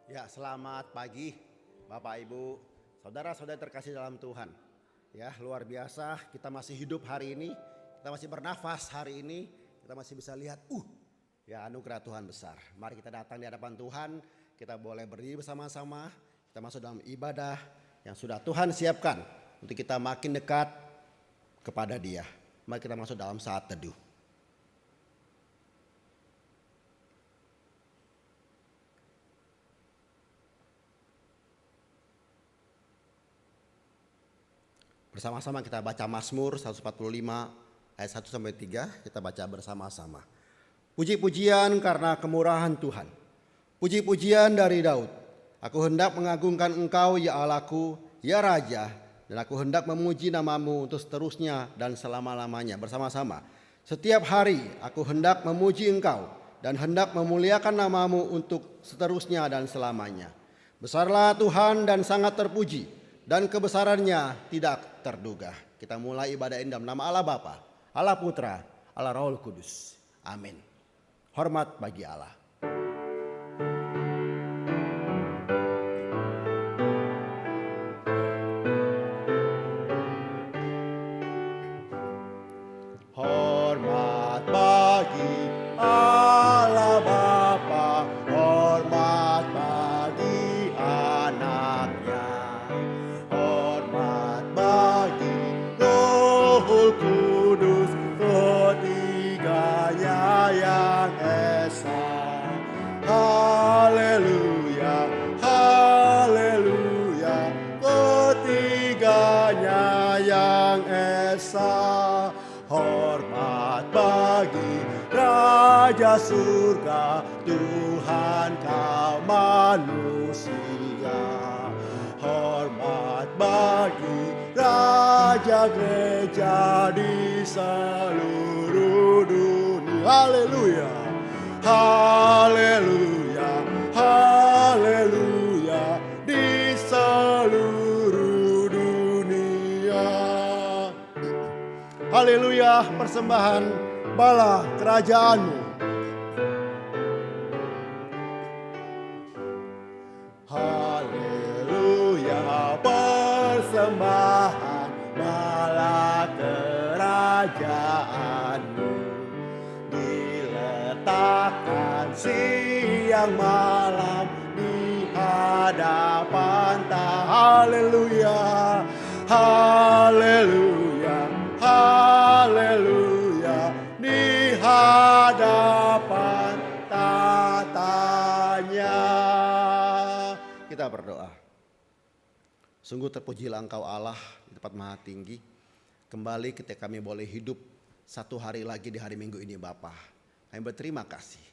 Ya, selamat pagi Bapak Ibu, saudara-saudara terkasih dalam Tuhan. Ya, luar biasa kita masih hidup hari ini, kita masih bernafas hari ini, kita masih bisa lihat ya anugerah Tuhan besar. Mari kita datang di hadapan Tuhan, kita boleh berdiri bersama-sama, kita masuk dalam ibadah yang sudah Tuhan siapkan untuk kita makin dekat kepada Dia. Mari kita masuk dalam saat teduh. Bersama-sama kita baca Mazmur 145 ayat 1 sampai 3, kita baca bersama-sama. Puji-pujian karena kemurahan Tuhan. Puji-pujian dari Daud. Aku hendak mengagungkan Engkau ya Allahku, ya Raja, dan aku hendak memuji namamu untuk seterusnya dan selama-lamanya. Bersama-sama. Setiap hari aku hendak memuji Engkau dan hendak memuliakan namamu untuk seterusnya dan selamanya. Besarlah Tuhan dan sangat terpuji, dan kebesarannya tidak terduga. Kita mulai ibadah ini dalam nama Allah Bapa, Allah Putra, Allah Roh Kudus. Amin. Hormat bagi Allah. Hormat bagi Allah Bapa, hormat bagi anaknya, hormat bagi Roh Kudus, ketiganya yang esa. Haleluya, haleluya, ketiganya yang esa. Hormat bagi Raja surga, Tuhan kaum manusia. Hormat bagi Raja gereja di seluruh dunia. Haleluya, haleluya, haleluya, di seluruh dunia. Haleluya, persembahan bala kerajaanmu. Haleluya, persembahan bala kerajaanmu. Diletakkan siang malam di hadapan haleluya, haleluya, haleluya, di hadapan tatanya. Kita berdoa. Sungguh terpujilah Engkau Allah di tempat maha tinggi. Kembali ketika kami boleh hidup satu hari lagi di hari Minggu ini Bapa. Kami berterima kasih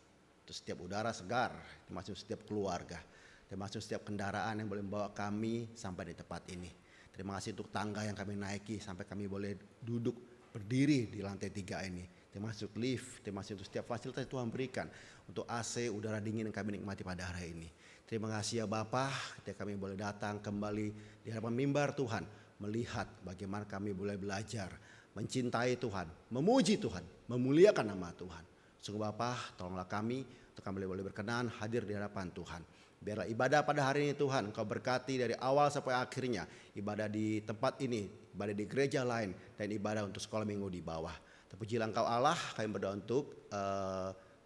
untuk setiap udara segar, termasuk setiap keluarga, termasuk setiap kendaraan yang boleh membawa kami sampai di tempat ini. Terima kasih untuk tangga yang kami naiki sampai kami boleh duduk berdiri di lantai 3 ini. Termasuk lift, termasuk untuk setiap fasilitas yang Tuhan berikan. Untuk AC, udara dingin yang kami nikmati pada hari ini. Terima kasih ya Bapa, ketika kami boleh datang kembali di hadapan mimbar Tuhan. Melihat bagaimana kami boleh belajar, mencintai Tuhan, memuji Tuhan, memuliakan nama Tuhan. Sungguh Bapa, tolonglah kami untuk kami boleh berkenan hadir di hadapan Tuhan. Biarlah ibadah pada hari ini Tuhan Engkau berkati dari awal sampai akhirnya. Ibadah di tempat ini, ibadah di gereja lain, dan ibadah untuk sekolah minggu di bawah. Terpujilah Engkau Allah, kami berdoa untuk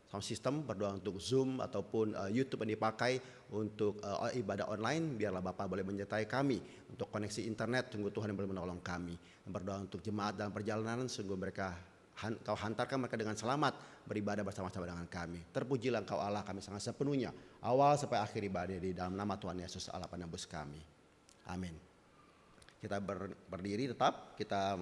sound system, berdoa untuk Zoom ataupun YouTube yang dipakai untuk ibadah online. Biarlah Bapak boleh menyertai kami untuk koneksi internet, sungguh Tuhan yang boleh menolong kami. Berdoa untuk jemaat dalam perjalanan, sungguh mereka Kau hantarkan mereka dengan selamat beribadah bersama-sama dengan kami. Terpujilah Engkau Allah, kami sangat sepenuhnya awal sampai akhir ibadah di dalam nama Tuhan Yesus Allah penebus kami. Amin. Kita berdiri tetap, kita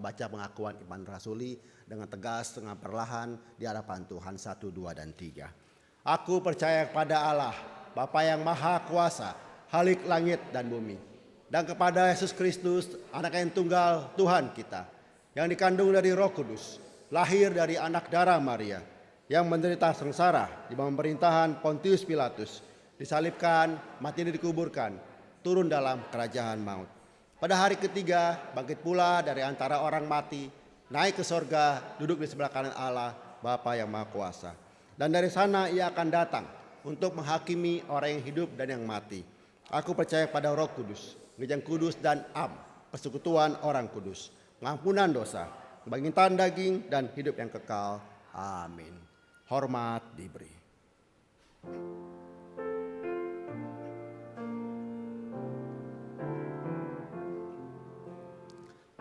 baca pengakuan iman rasuli dengan tegas, dengan perlahan di hadapan Tuhan 1, 2, dan 3. Aku percaya kepada Allah, Bapa yang Maha Kuasa, Khalik langit dan bumi, dan kepada Yesus Kristus, Anak yang tunggal Tuhan kita, yang dikandung dari Roh Kudus, lahir dari anak darah Maria, yang menderita sengsara di bawah pemerintahan Pontius Pilatus, disalibkan, mati dan dikuburkan, turun dalam kerajaan maut. Pada hari ketiga bangkit pula dari antara orang mati, naik ke sorga, duduk di sebelah kanan Allah, Bapa yang Maha Kuasa. Dan dari sana ia akan datang untuk menghakimi orang yang hidup dan yang mati. Aku percaya pada Roh Kudus, Gereja yang kudus dan am, persekutuan orang kudus, pengampunan dosa, kebangkitan daging dan hidup yang kekal. Amin. Hormat diberi.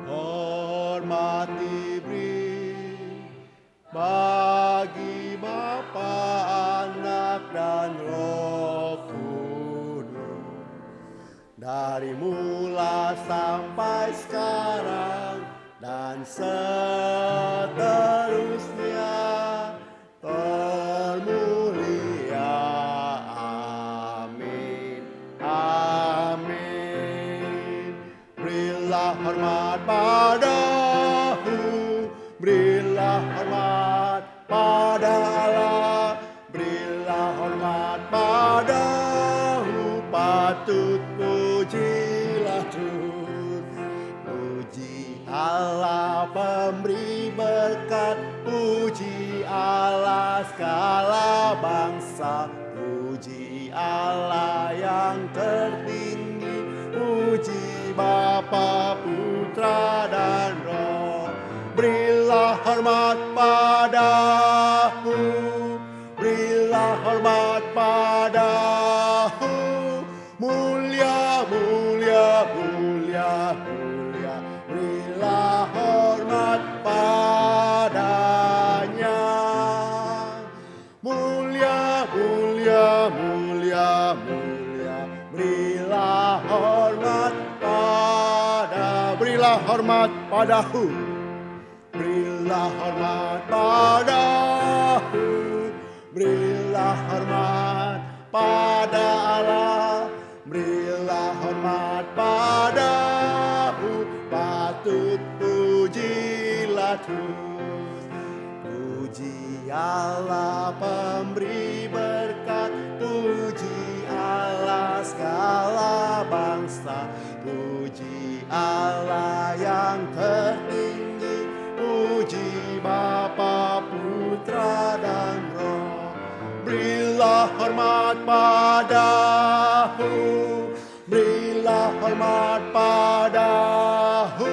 Hormat diberi bagi Bapa, Anak dan Roh Kudus, dari mula sampai sekarang dan seterusnya termulia. Amin. Amin. Berilah hormat padahu, berilah hormat pada Allah, berilah hormat padahu, patut pujilah terus. Puji Allah pemberi berkat, puji Allah segala bangsa, puji Allah yang tertinggi, puji Bapa, Putra dan Roh. Berilah hormat padahu, berilah hormat padahu, mulia, mulia, mulia, mulia. Berilah hormat padanya, mulia, mulia, mulia, mulia. Berilah hormat berilah hormat padahu, berilah hormat padahu, berilah hormat pada Allah, berilah hormat padahu, patut pujilah terus. Puji Allah pemberi berkat, puji Allah segala bangsa, puji Allah yang tertinggi, puji Bapa, Putra dan Roh. Berilah hormat padahu, berilah hormat padahu,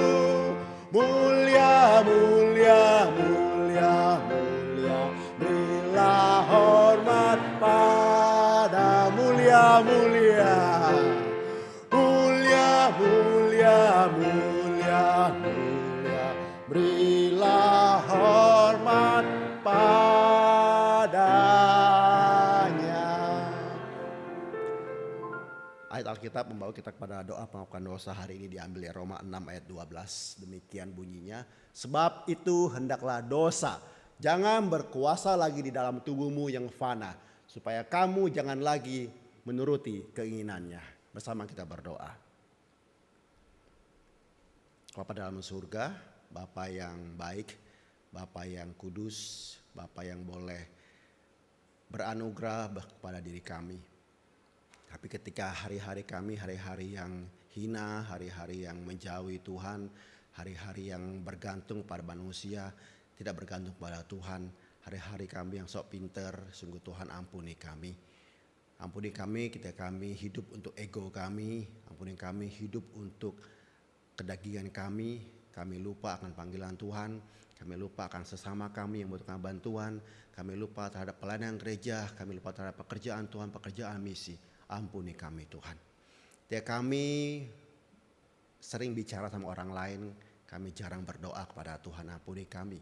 mulia, mulia, mulia, mulia. Berilah hormat pada mulia, mulia, mulia, mulia, mulia, mulia. Berilah hormat padanya. Ayat Alkitab membawa kita kepada doa pengakuan dosa hari ini diambil dari Roma 6 ayat 12. Demikian bunyinya, sebab itu hendaklah dosa jangan berkuasa lagi di dalam tubuhmu yang fana, supaya kamu jangan lagi menuruti keinginannya. Bersama kita berdoa. Bapa dalam surga, Bapa yang baik, Bapa yang kudus, Bapa yang boleh beranugerah kepada diri kami. Tapi ketika hari-hari kami, hari-hari yang hina, hari-hari yang menjauhi Tuhan, hari-hari yang bergantung pada manusia, tidak bergantung pada Tuhan, hari-hari kami yang sok pinter, sungguh Tuhan ampuni kami. Ampuni kami ketika kami hidup untuk ego kami, ampuni kami hidup untuk kedagingan kami lupa akan panggilan Tuhan, kami lupa akan sesama kami yang membutuhkan bantuan, kami lupa terhadap pelayanan gereja, kami lupa terhadap pekerjaan Tuhan, pekerjaan misi. Ampuni kami Tuhan. Ketika kami sering bicara sama orang lain, kami jarang berdoa kepada Tuhan, ampuni kami.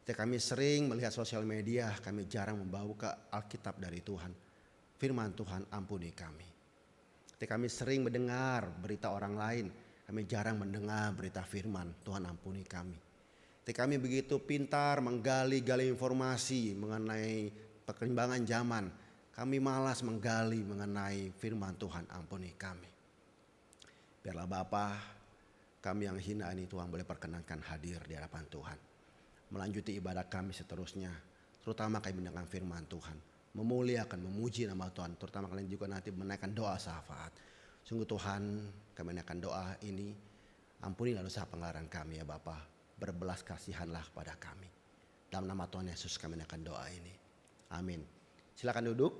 Ketika kami sering melihat sosial media, kami jarang membawa Alkitab dari Tuhan. Firman Tuhan, ampuni kami. Ketika kami sering mendengar berita orang lain, kami jarang mendengar berita firman. Tuhan ampuni kami. Ketika kami begitu pintar menggali-gali informasi mengenai perkembangan zaman, kami malas menggali mengenai firman Tuhan, ampuni kami. Biarlah Bapa, kami yang hina ini Tuhan boleh perkenankan hadir di hadapan Tuhan. Melanjuti ibadah kami seterusnya, terutama kami mendengarkan firman Tuhan. Memuliakan, memuji nama Tuhan, terutama kalian juga nanti menaikkan doa syafaat. Sungguh Tuhan, kami menaikkan doa ini, ampunilah dosa pelanggaran kami ya Bapa, berbelas kasihanlah kepada kami. Dalam nama Tuhan Yesus kami menaikkan doa ini. Amin. Silakan duduk.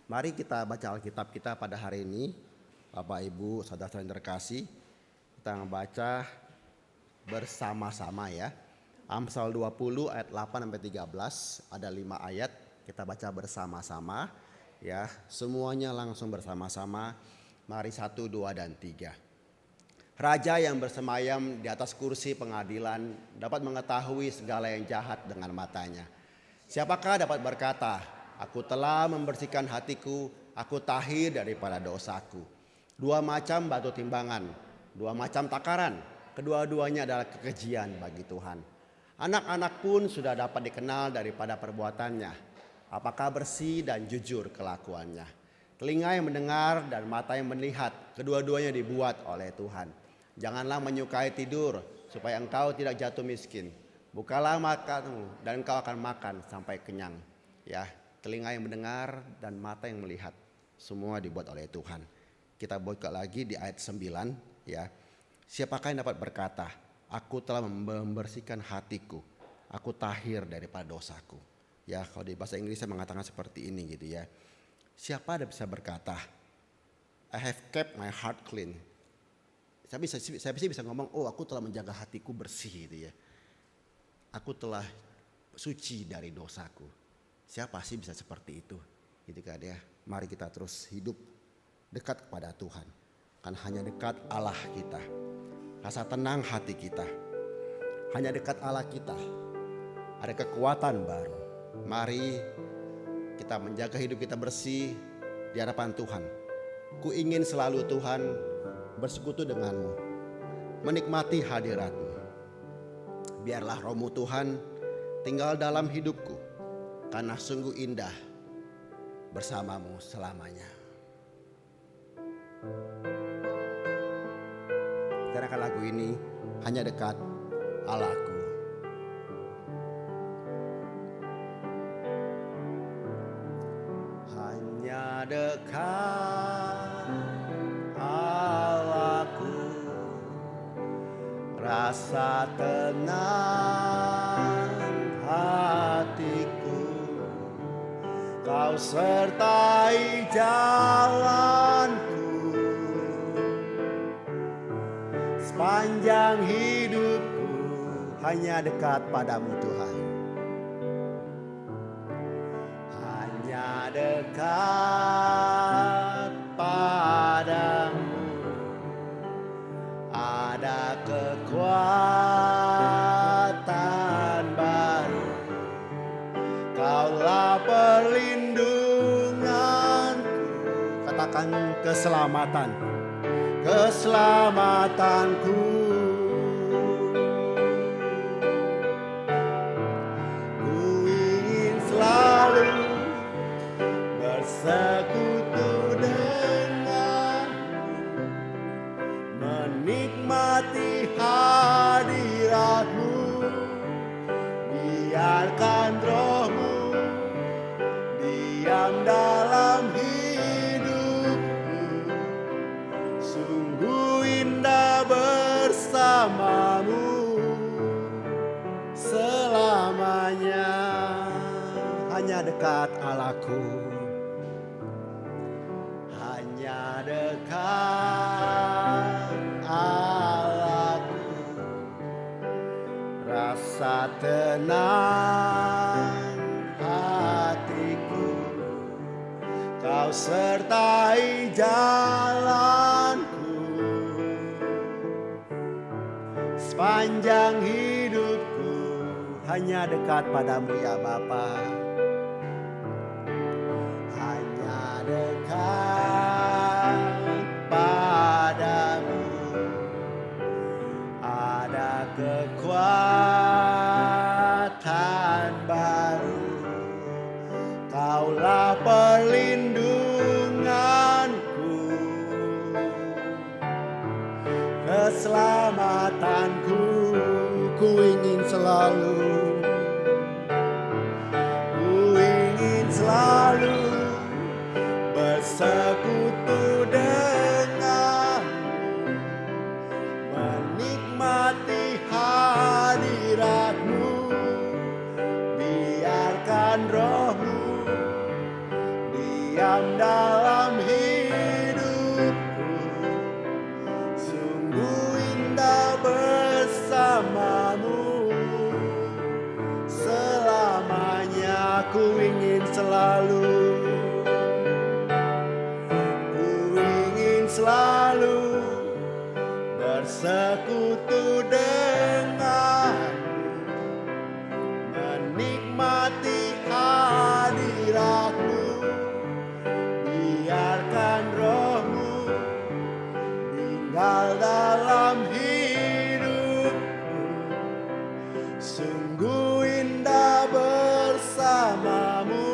Mari kita baca Alkitab kita pada hari ini. Bapak, Ibu, saudara-saudara yang terkasih, kita membaca bersama-sama ya. Amsal 20 ayat 8 sampai 13, ada 5 ayat kita baca bersama-sama ya. Semuanya langsung bersama-sama. Mari 1, 2, dan 3. Raja yang bersemayam di atas kursi pengadilan dapat mengetahui segala yang jahat dengan matanya. Siapakah dapat berkata, aku telah membersihkan hatiku, aku tahir daripada dosaku. 2 macam batu timbangan, 2 macam takaran, kedua-duanya adalah kekejian bagi Tuhan. Anak-anak pun sudah dapat dikenal daripada perbuatannya, apakah bersih dan jujur kelakuannya. Telinga yang mendengar dan mata yang melihat, kedua-duanya dibuat oleh Tuhan. Janganlah menyukai tidur, supaya engkau tidak jatuh miskin. Bukalah makanmu dan engkau akan makan sampai kenyang. Ya, telinga yang mendengar dan mata yang melihat, semua dibuat oleh Tuhan. Kita buka lagi di ayat 9 ya. Siapakah yang dapat berkata, aku telah membersihkan hatiku, aku tahir daripada dosaku. Ya, kalau di bahasa Inggris saya mengatakan seperti ini gitu ya. Siapa ada bisa berkata, I have kept my heart clean. Saya bisa ngomong, oh aku telah menjaga hatiku bersih gitu ya. Aku telah suci dari dosaku. Siapa sih bisa seperti itu? Gitu kan ya. Mari kita terus hidup dekat kepada Tuhan. Kan hanya dekat Allah kita. Rasa tenang hati kita. Hanya dekat Allah kita. Ada kekuatan baru. Mari kita menjaga hidup kita bersih di hadapan Tuhan. Ku ingin selalu Tuhan bersekutu denganmu. Menikmati hadiratmu. Biarlah rohmu Tuhan tinggal dalam hidupku. Karena sungguh indah bersamamu selamanya. Dengarkan lagu ini, hanya dekat Allahku. Hanya dekat Allahku, rasa tenang hatiku. Kau sertai jalanku, sepanjang hidupku hanya dekat padamu Tuhan. Hanya dekat padamu ada kekuatan baru. Kaulah perlindunganku. Katakan keselamatan. Keselamatanku. Ku ingin selalu bersekutu denganmu, menikmati hadiratmu. Biarkan rohmu diam dalam hidupku, sungguh indah bersamamu selamanya. Hanya dekat Allahku, hanya dekat Allahku, rasa tenang hatiku. Kau sertai jalanku, sepanjang hidupku hanya dekat padamu ya Bapa. Hanya dekat padamu ada kekuatan baru. Kaulah perlindunganku, keselamatanku. Ku ingin selalu, ku ingin selalu bersekutu denganmu, menikmati hadiratmu. Biarkan rohmu diam menikmati hadirat-Mu. Biarkan Roh-Mu tinggal dalam hidupku. Sungguh indah bersama-Mu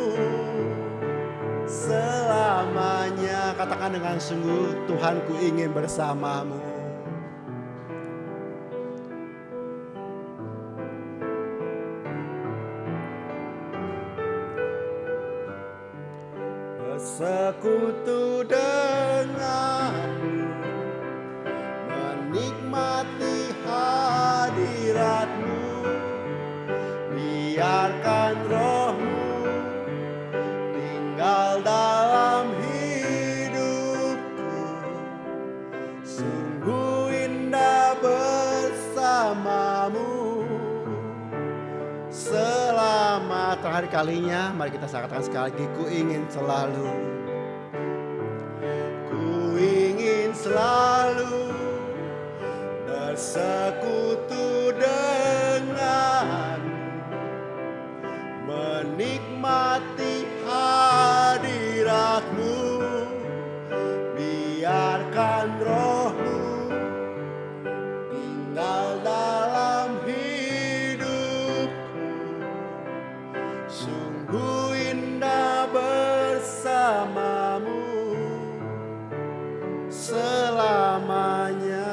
selamanya. Katakan dengan sungguh, Tuhan, ku ingin bersama-Mu. Bersekutu denganmu, menikmati hadirat-Mu. Biarkan Roh-Mu tinggal dalam hidupku. Sungguh indah bersama-Mu selama. Terakhir kalinya, mari kita katakan sekali lagi, ku ingin selalu, ku ingin selalu bersekutu denganmu, menikmati hadirat-Mu. Biarkan Roh-Mu tinggal dalam hidupku. Sungguh indah bersama-Mu selamanya.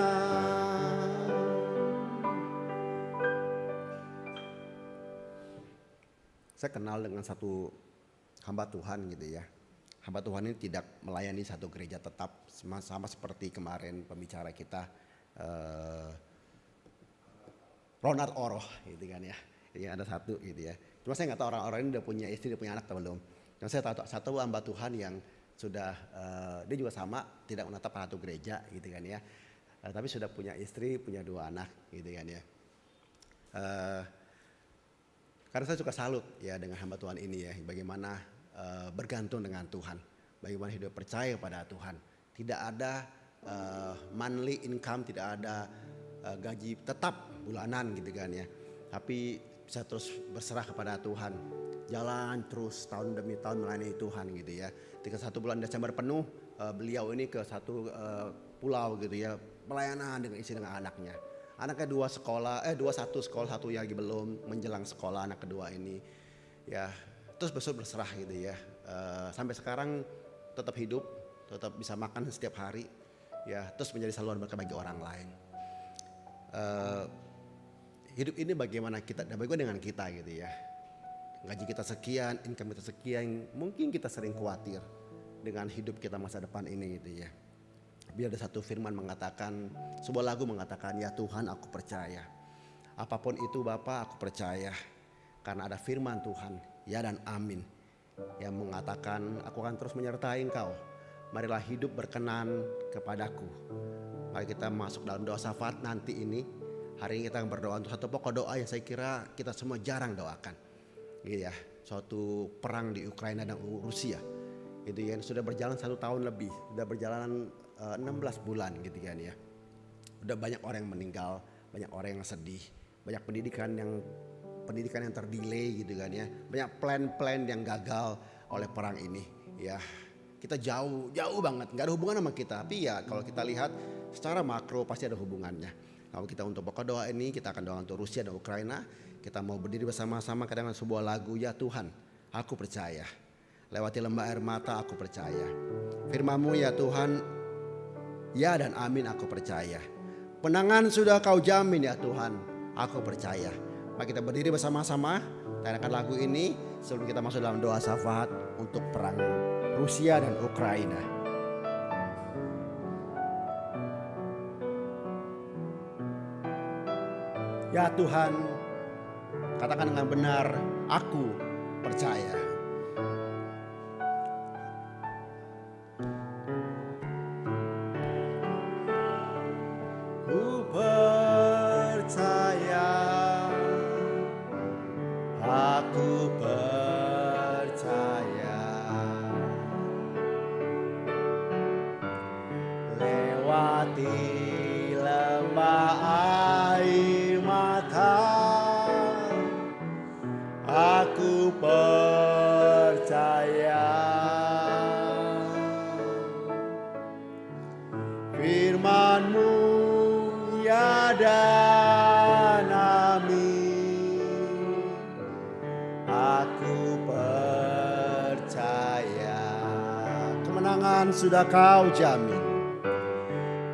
Saya kenal dengan satu hamba Tuhan gitu ya. Hamba Tuhan ini tidak melayani satu gereja tetap, sama seperti kemarin pembicara kita Ronald Oroh gitu kan ya. Ya ada satu gitu ya. Cuma saya nggak tahu orang-orang ini udah punya istri, udah punya anak atau belum. Yang saya tahu satu hamba Tuhan yang sudah dia juga sama, tidak menetap satu gereja gitu kan ya. Tapi sudah punya istri, punya 2 anak gitu kan ya. Karena saya suka salut ya dengan hamba Tuhan ini ya, bagaimana bergantung dengan Tuhan, bagaimana hidup percaya kepada Tuhan. Tidak ada monthly income, tidak ada gaji tetap bulanan gitu kan ya. Tapi bisa terus berserah kepada Tuhan, jalan terus tahun demi tahun melayani Tuhan gitu ya. Ketika 1 bulan Desember penuh, beliau ini ke satu pulau gitu ya, pelayanan dengan istri dengan anaknya. Anaknya 2 sekolah, 1 sekolah, 1 yang lagi belum menjelang sekolah anak kedua ini. Ya, terus berserah gitu ya. Sampai sekarang tetap hidup, tetap bisa makan setiap hari. Ya, terus menjadi saluran berkah bagi orang lain. Hidup ini bagaimana dengan kita gitu ya. Gaji kita sekian, income kita sekian, mungkin kita sering khawatir dengan hidup kita masa depan ini gitu ya. Biar ada satu firman mengatakan, sebuah lagu mengatakan, ya Tuhan aku percaya. Apapun itu Bapa aku percaya. Karena ada firman Tuhan, ya dan amin. Yang mengatakan aku akan terus menyertai engkau. Marilah hidup berkenan kepadaku. Mari kita masuk dalam doa syafaat nanti ini. Hari ini kita akan berdoa untuk satu pokok doa yang saya kira kita semua jarang doakan. Iya, suatu perang di Ukraina dan Rusia. Itu yang sudah berjalan 1 tahun lebih, sudah berjalan 16 bulan gitu kan ya. Udah banyak orang yang meninggal, banyak orang yang sedih, banyak pendidikan yang terdelay gitu kan ya. Banyak plan-plan yang gagal oleh perang ini ya. Kita jauh banget, nggak ada hubungan sama kita. Tapi ya kalau kita lihat secara makro pasti ada hubungannya. Kalau kita untuk pokok doa ini, kita akan doa untuk Rusia dan Ukraina. Kita mau berdiri bersama-sama dengan sebuah lagu, ya Tuhan aku percaya. Lewati lembah air mata aku percaya. Firman-Mu ya Tuhan, ya dan amin aku percaya. Penangan sudah kau jamin ya Tuhan, aku percaya. Mari kita berdiri bersama-sama, tanyakan lagu ini sebelum kita masuk dalam doa syafaat untuk perang Rusia dan Ukraina. Ya Tuhan, katakan dengan benar, aku percaya. Aku kemenangan sudah kau jamin.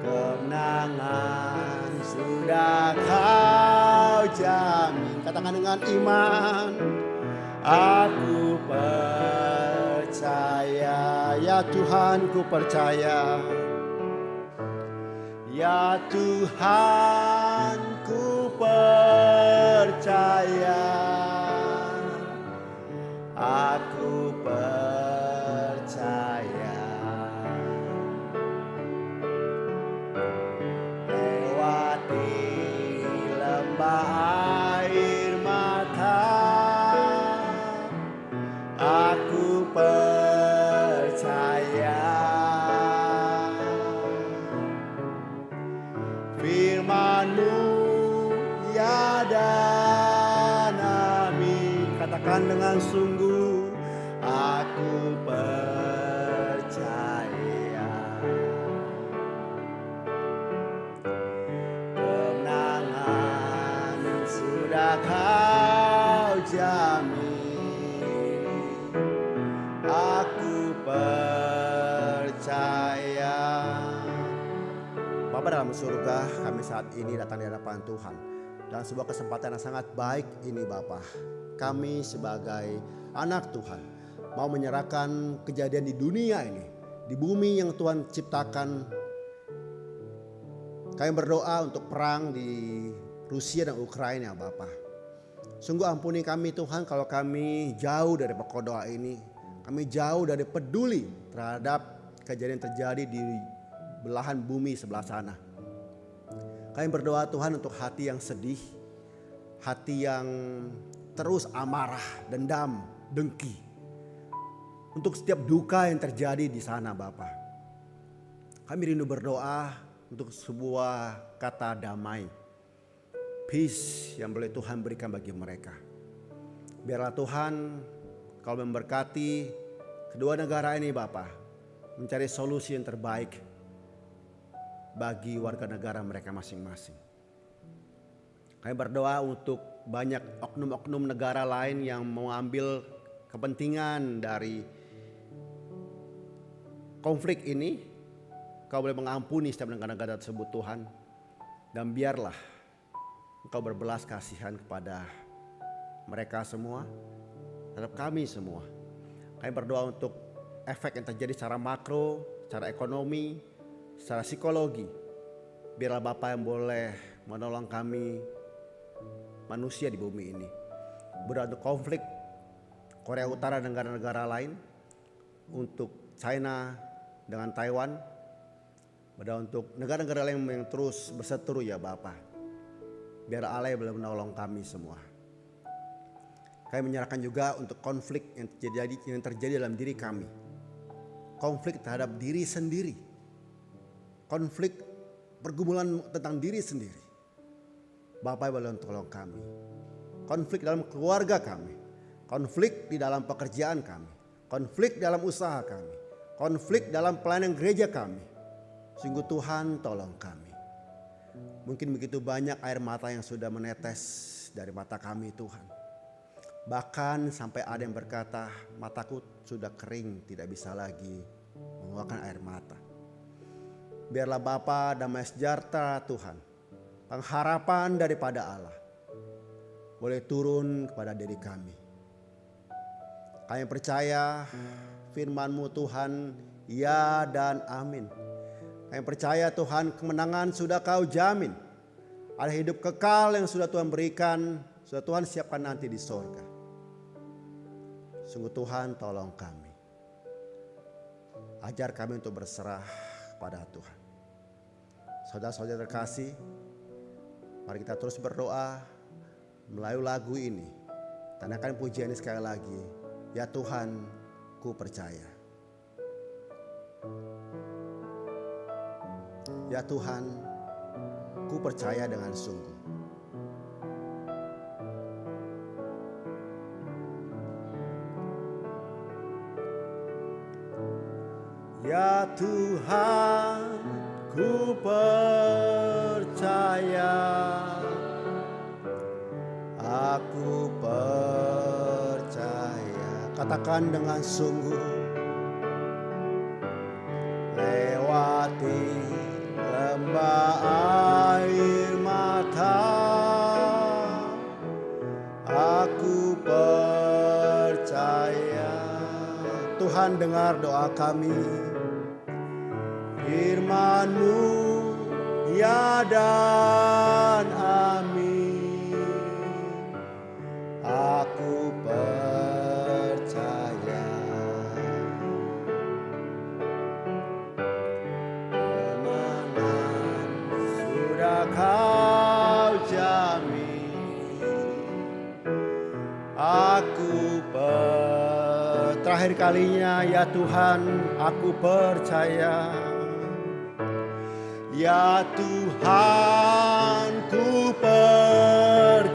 Kemenangan sudah kau jamin. Katakan dengan iman. Aku percaya, ya Tuhan ku percaya. Ya Tuhan ku percaya. Aku percaya. Lewati lembah air mata, aku percaya. Firman-Mu ya dan amin. Katakan dengan sungguh, aku percaya. Kemenangan sudah kau jamin. Aku percaya. Bapa dalam surga, kami saat ini datang di hadapan Tuhan. Dan sebuah kesempatan yang sangat baik ini Bapa. Kami sebagai anak Tuhan mau menyerahkan kejadian di dunia ini, di bumi yang Tuhan ciptakan. Kami berdoa untuk perang di Rusia dan Ukraina Bapa. Sungguh ampuni kami Tuhan kalau kami jauh dari pokok doa ini. Kami jauh dari peduli terhadap kejadian yang terjadi di belahan bumi sebelah sana. Kami berdoa Tuhan untuk hati yang sedih, hati yang terus amarah, dendam, dengki. Untuk setiap duka yang terjadi di sana Bapa. Kami rindu berdoa untuk sebuah kata damai, peace yang boleh Tuhan berikan bagi mereka. Biarlah Tuhan kau memberkati kedua negara ini Bapa, mencari solusi yang terbaik bagi warga negara mereka masing-masing. Kami berdoa untuk banyak oknum-oknum negara lain yang mengambil kepentingan dari konflik ini. Kau boleh mengampuni setiap negara-negara tersebut Tuhan. Dan biarlah Engkau berbelas kasihan kepada mereka semua, terhadap kami semua. Kami berdoa untuk efek yang terjadi secara makro, secara ekonomi, secara psikologi. Biarlah Bapa yang boleh menolong kami manusia di bumi ini. Berdoa untuk konflik Korea Utara dan negara-negara lain, untuk China dengan Taiwan. Berdoa untuk negara-negara lain yang terus berseteru ya Bapa. Biar Allah yang boleh menolong kami semua. Kami menyerahkan juga untuk konflik yang terjadi dalam diri kami. Konflik terhadap diri sendiri. Konflik pergumulan tentang diri sendiri. Bapak boleh tolong kami. Konflik dalam keluarga kami. Konflik di dalam pekerjaan kami. Konflik dalam usaha kami. Konflik dalam pelayanan gereja kami. Sungguh Tuhan tolong kami. Mungkin begitu banyak air mata yang sudah menetes dari mata kami Tuhan. Bahkan sampai ada yang berkata, mataku sudah kering, tidak bisa lagi mengeluarkan air mata. Biarlah Bapa damai sejahtera Tuhan, pengharapan daripada Allah, boleh turun kepada diri kami. Kami percaya firman-Mu Tuhan, ya dan amin. Kami percaya Tuhan kemenangan sudah Kau jamin. Ada hidup kekal yang sudah Tuhan berikan, sudah Tuhan siapkan nanti di sorga. Sungguh Tuhan tolong kami. Ajar kami untuk berserah pada Tuhan. Saudara-saudara terkasih, mari kita terus berdoa melalui lagu ini. Tanyakan pujian ini sekali lagi. Ya Tuhan, ku percaya. Ya Tuhan, ku percaya dengan sungguh. Ya Tuhan, ku percaya. Aku percaya. Katakan dengan sungguh. lembah air mata, aku percaya. Tuhan dengar doa kami, firman-Mu ya dan amin. Aku percaya. Kemenangan sudah Kau jamin. Aku terakhir kalinya ya Tuhan, aku percaya. Ya Tuhan, ku percaya.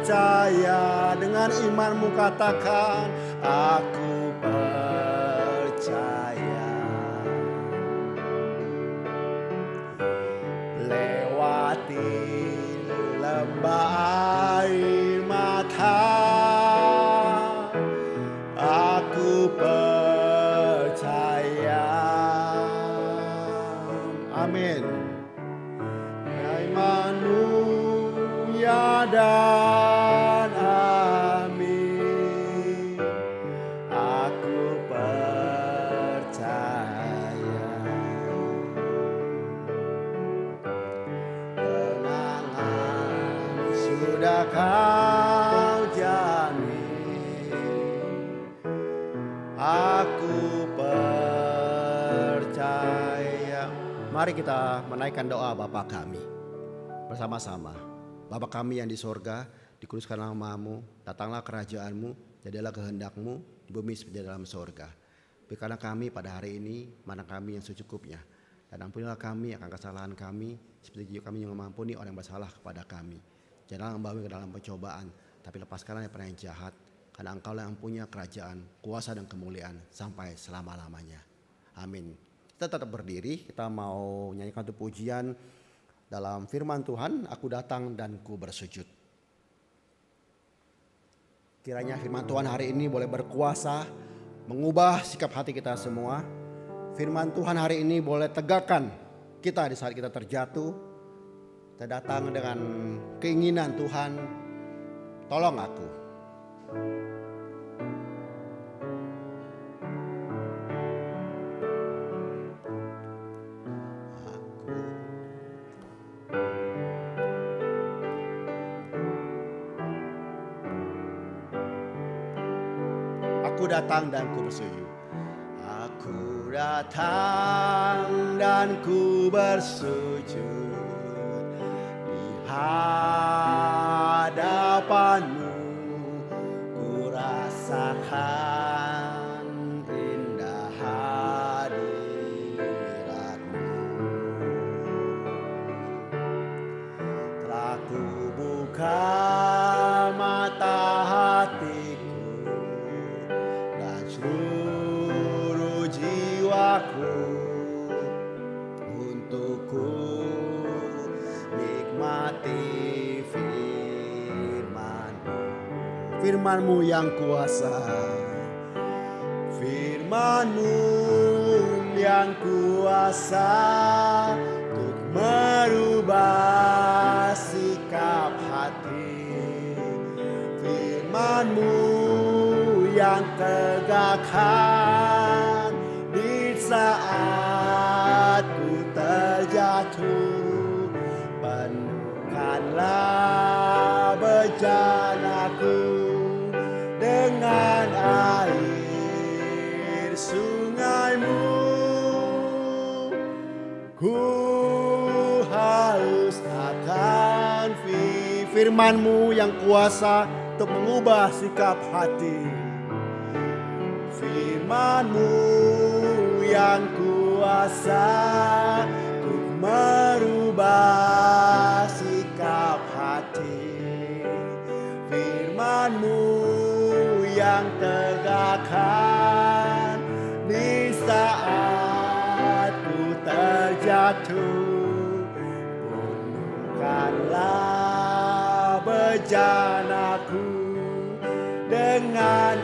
Dengan imanmu katakan, aku percaya. Lewati lembah air mata, aku percaya. Amin. Ya dan amin. Aku percaya. Kenangan sudah Kau jamin. Aku percaya. Mari kita menaikkan doa Bapa kami bersama-sama. Bapa kami yang di sorga, dikuduskan nama-Mu, datanglah kerajaan-Mu, jadilah kehendak-Mu di bumi seperti dalam sorga. Berikanlah kami pada hari ini mana kami yang secukupnya, dan ampunilah kami akan kesalahan kami, seperti juga kami yang mengampuni orang yang bersalah kepada kami. Janganlah membawa ke dalam pencobaan, tapi lepaskanlah dari yang jahat, karena Engkaulah yang punya kerajaan, kuasa dan kemuliaan sampai selama-lamanya. Amin. Kita tetap berdiri, kita mau nyanyikan satu pujian dalam firman Tuhan, aku datang dan ku bersujud. Kiranya firman Tuhan hari ini boleh berkuasa mengubah sikap hati kita semua. Firman Tuhan hari ini boleh tegakkan kita di saat kita terjatuh. Kita datang dengan keinginan Tuhan, tolong aku. Aku datang dan ku bersujud. Aku datang dan ku bersujud di hadapan-Mu. Ku rasakan indah hadirat-Mu. Telah ku buka mata hatiku, seluruh jiwaku untuk ku nikmati firman-Mu. Firman-Mu yang kuasa, firman-Mu yang kuasa untuk merubah sikap hati. Firman-Mu yang tegakkan di saat ku terjatuh. Penuhkanlah bejanaku dengan air sungai-Mu. Ku haus akan firman-Mu yang kuasa untuk mengubah sikap hati. Firman-Mu yang kuasa untuk merubah sikap hati. Firman-Mu yang tegakkan di saat ku terjatuh. Penuhkanlah bejanaku dengan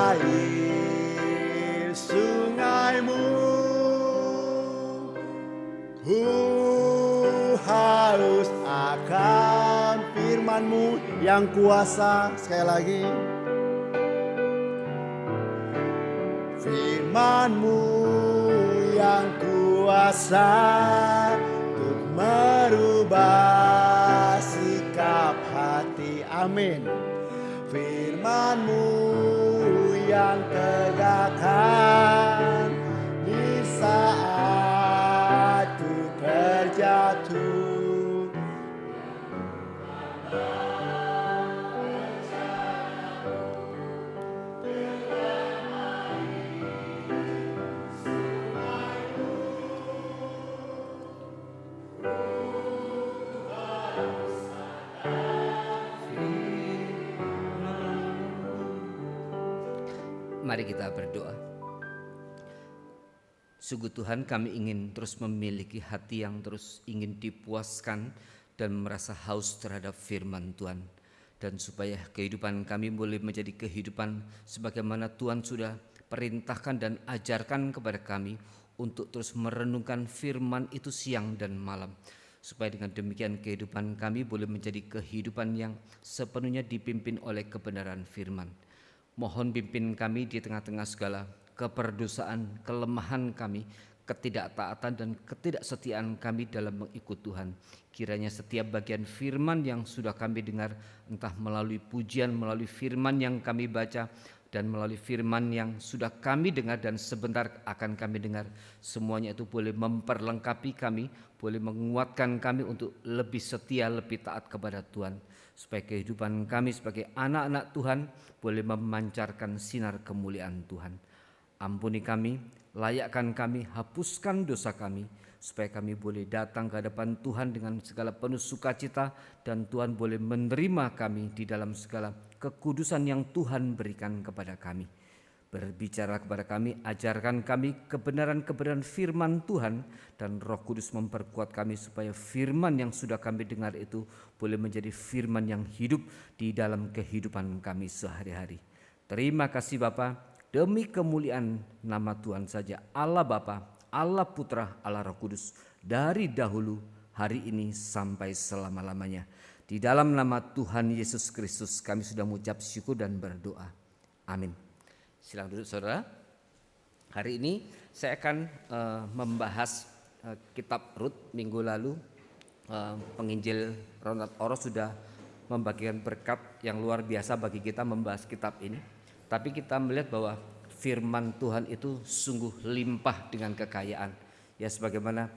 air sungai-Mu. Haus akan firman-Mu yang kuasa. Sekali lagi. Firman-Mu yang kuasa untuk merubah sikap hati. Amin. Firman-Mu yang tegakkan di saat ku terjatuh. Mari kita berdoa. Sungguh Tuhan, kami ingin terus memiliki hati yang terus ingin dipuaskan dan merasa haus terhadap firman Tuhan. Dan supaya kehidupan kami boleh menjadi kehidupan sebagaimana Tuhan sudah perintahkan dan ajarkan kepada kami untuk terus merenungkan firman itu siang dan malam. Supaya dengan demikian kehidupan kami boleh menjadi kehidupan yang sepenuhnya dipimpin oleh kebenaran firman. Mohon pimpin kami di tengah-tengah segala keperdosaan, kelemahan kami, ketidaktaatan dan ketidaksetiaan kami dalam mengikut Tuhan. Kiranya setiap bagian firman yang sudah kami dengar, entah melalui pujian, melalui firman yang kami baca, dan melalui firman yang sudah kami dengar dan sebentar akan kami dengar, semuanya itu boleh memperlengkapi kami, boleh menguatkan kami untuk lebih setia, lebih taat kepada Tuhan. Supaya kehidupan kami sebagai anak-anak Tuhan boleh memancarkan sinar kemuliaan Tuhan. Ampuni kami, layakkan kami, hapuskan dosa kami, supaya kami boleh datang ke hadapan Tuhan dengan segala penuh sukacita, dan Tuhan boleh menerima kami di dalam segala kekudusan yang Tuhan berikan kepada kami. Berbicara kepada kami, ajarkan kami kebenaran-kebenaran firman Tuhan, dan Roh Kudus memperkuat kami supaya firman yang sudah kami dengar itu boleh menjadi firman yang hidup di dalam kehidupan kami sehari-hari. Terima kasih Bapa, demi kemuliaan nama Tuhan saja, Allah Bapa, Allah Putra, Allah Roh Kudus, dari dahulu, hari ini sampai selama-lamanya. Di dalam nama Tuhan Yesus Kristus kami sudah mengucap syukur dan berdoa. Amin. Silakan duduk saudara. Hari ini saya akan membahas kitab Rut. Minggu lalu penginjil Ronald Oros sudah membagikan berkat yang luar biasa bagi kita membahas kitab ini. Tapi kita melihat bahwa firman Tuhan itu sungguh limpah dengan kekayaan. Ya, sebagaimana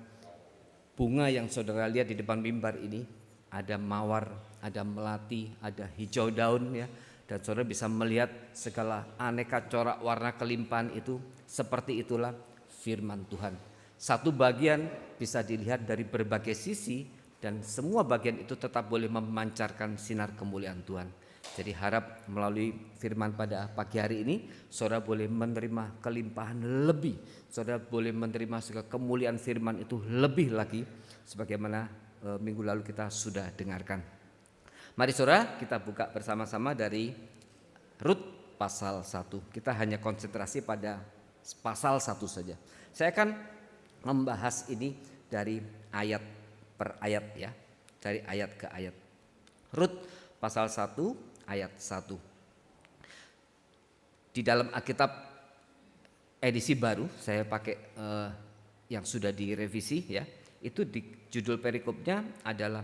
bunga yang saudara lihat di depan mimbar ini, ada mawar, ada melati, ada hijau daun ya. Dan saudara bisa melihat segala aneka corak warna kelimpahan itu. Seperti itulah firman Tuhan. Satu bagian bisa dilihat dari berbagai sisi, dan semua bagian itu tetap boleh memancarkan sinar kemuliaan Tuhan. Jadi harap melalui firman pada pagi hari ini, saudara boleh menerima kelimpahan lebih. Saudara boleh menerima segala kemuliaan firman itu lebih lagi, sebagaimana minggu lalu kita sudah dengarkan. Mari saudara, kita buka bersama-sama dari Rut pasal 1. Kita hanya konsentrasi pada pasal 1 saja. Saya akan membahas ini dari ayat per ayat ya, dari ayat ke ayat. Rut pasal 1 ayat 1. Di dalam Alkitab edisi baru, saya pakai yang sudah direvisi ya. Itu di judul perikopnya adalah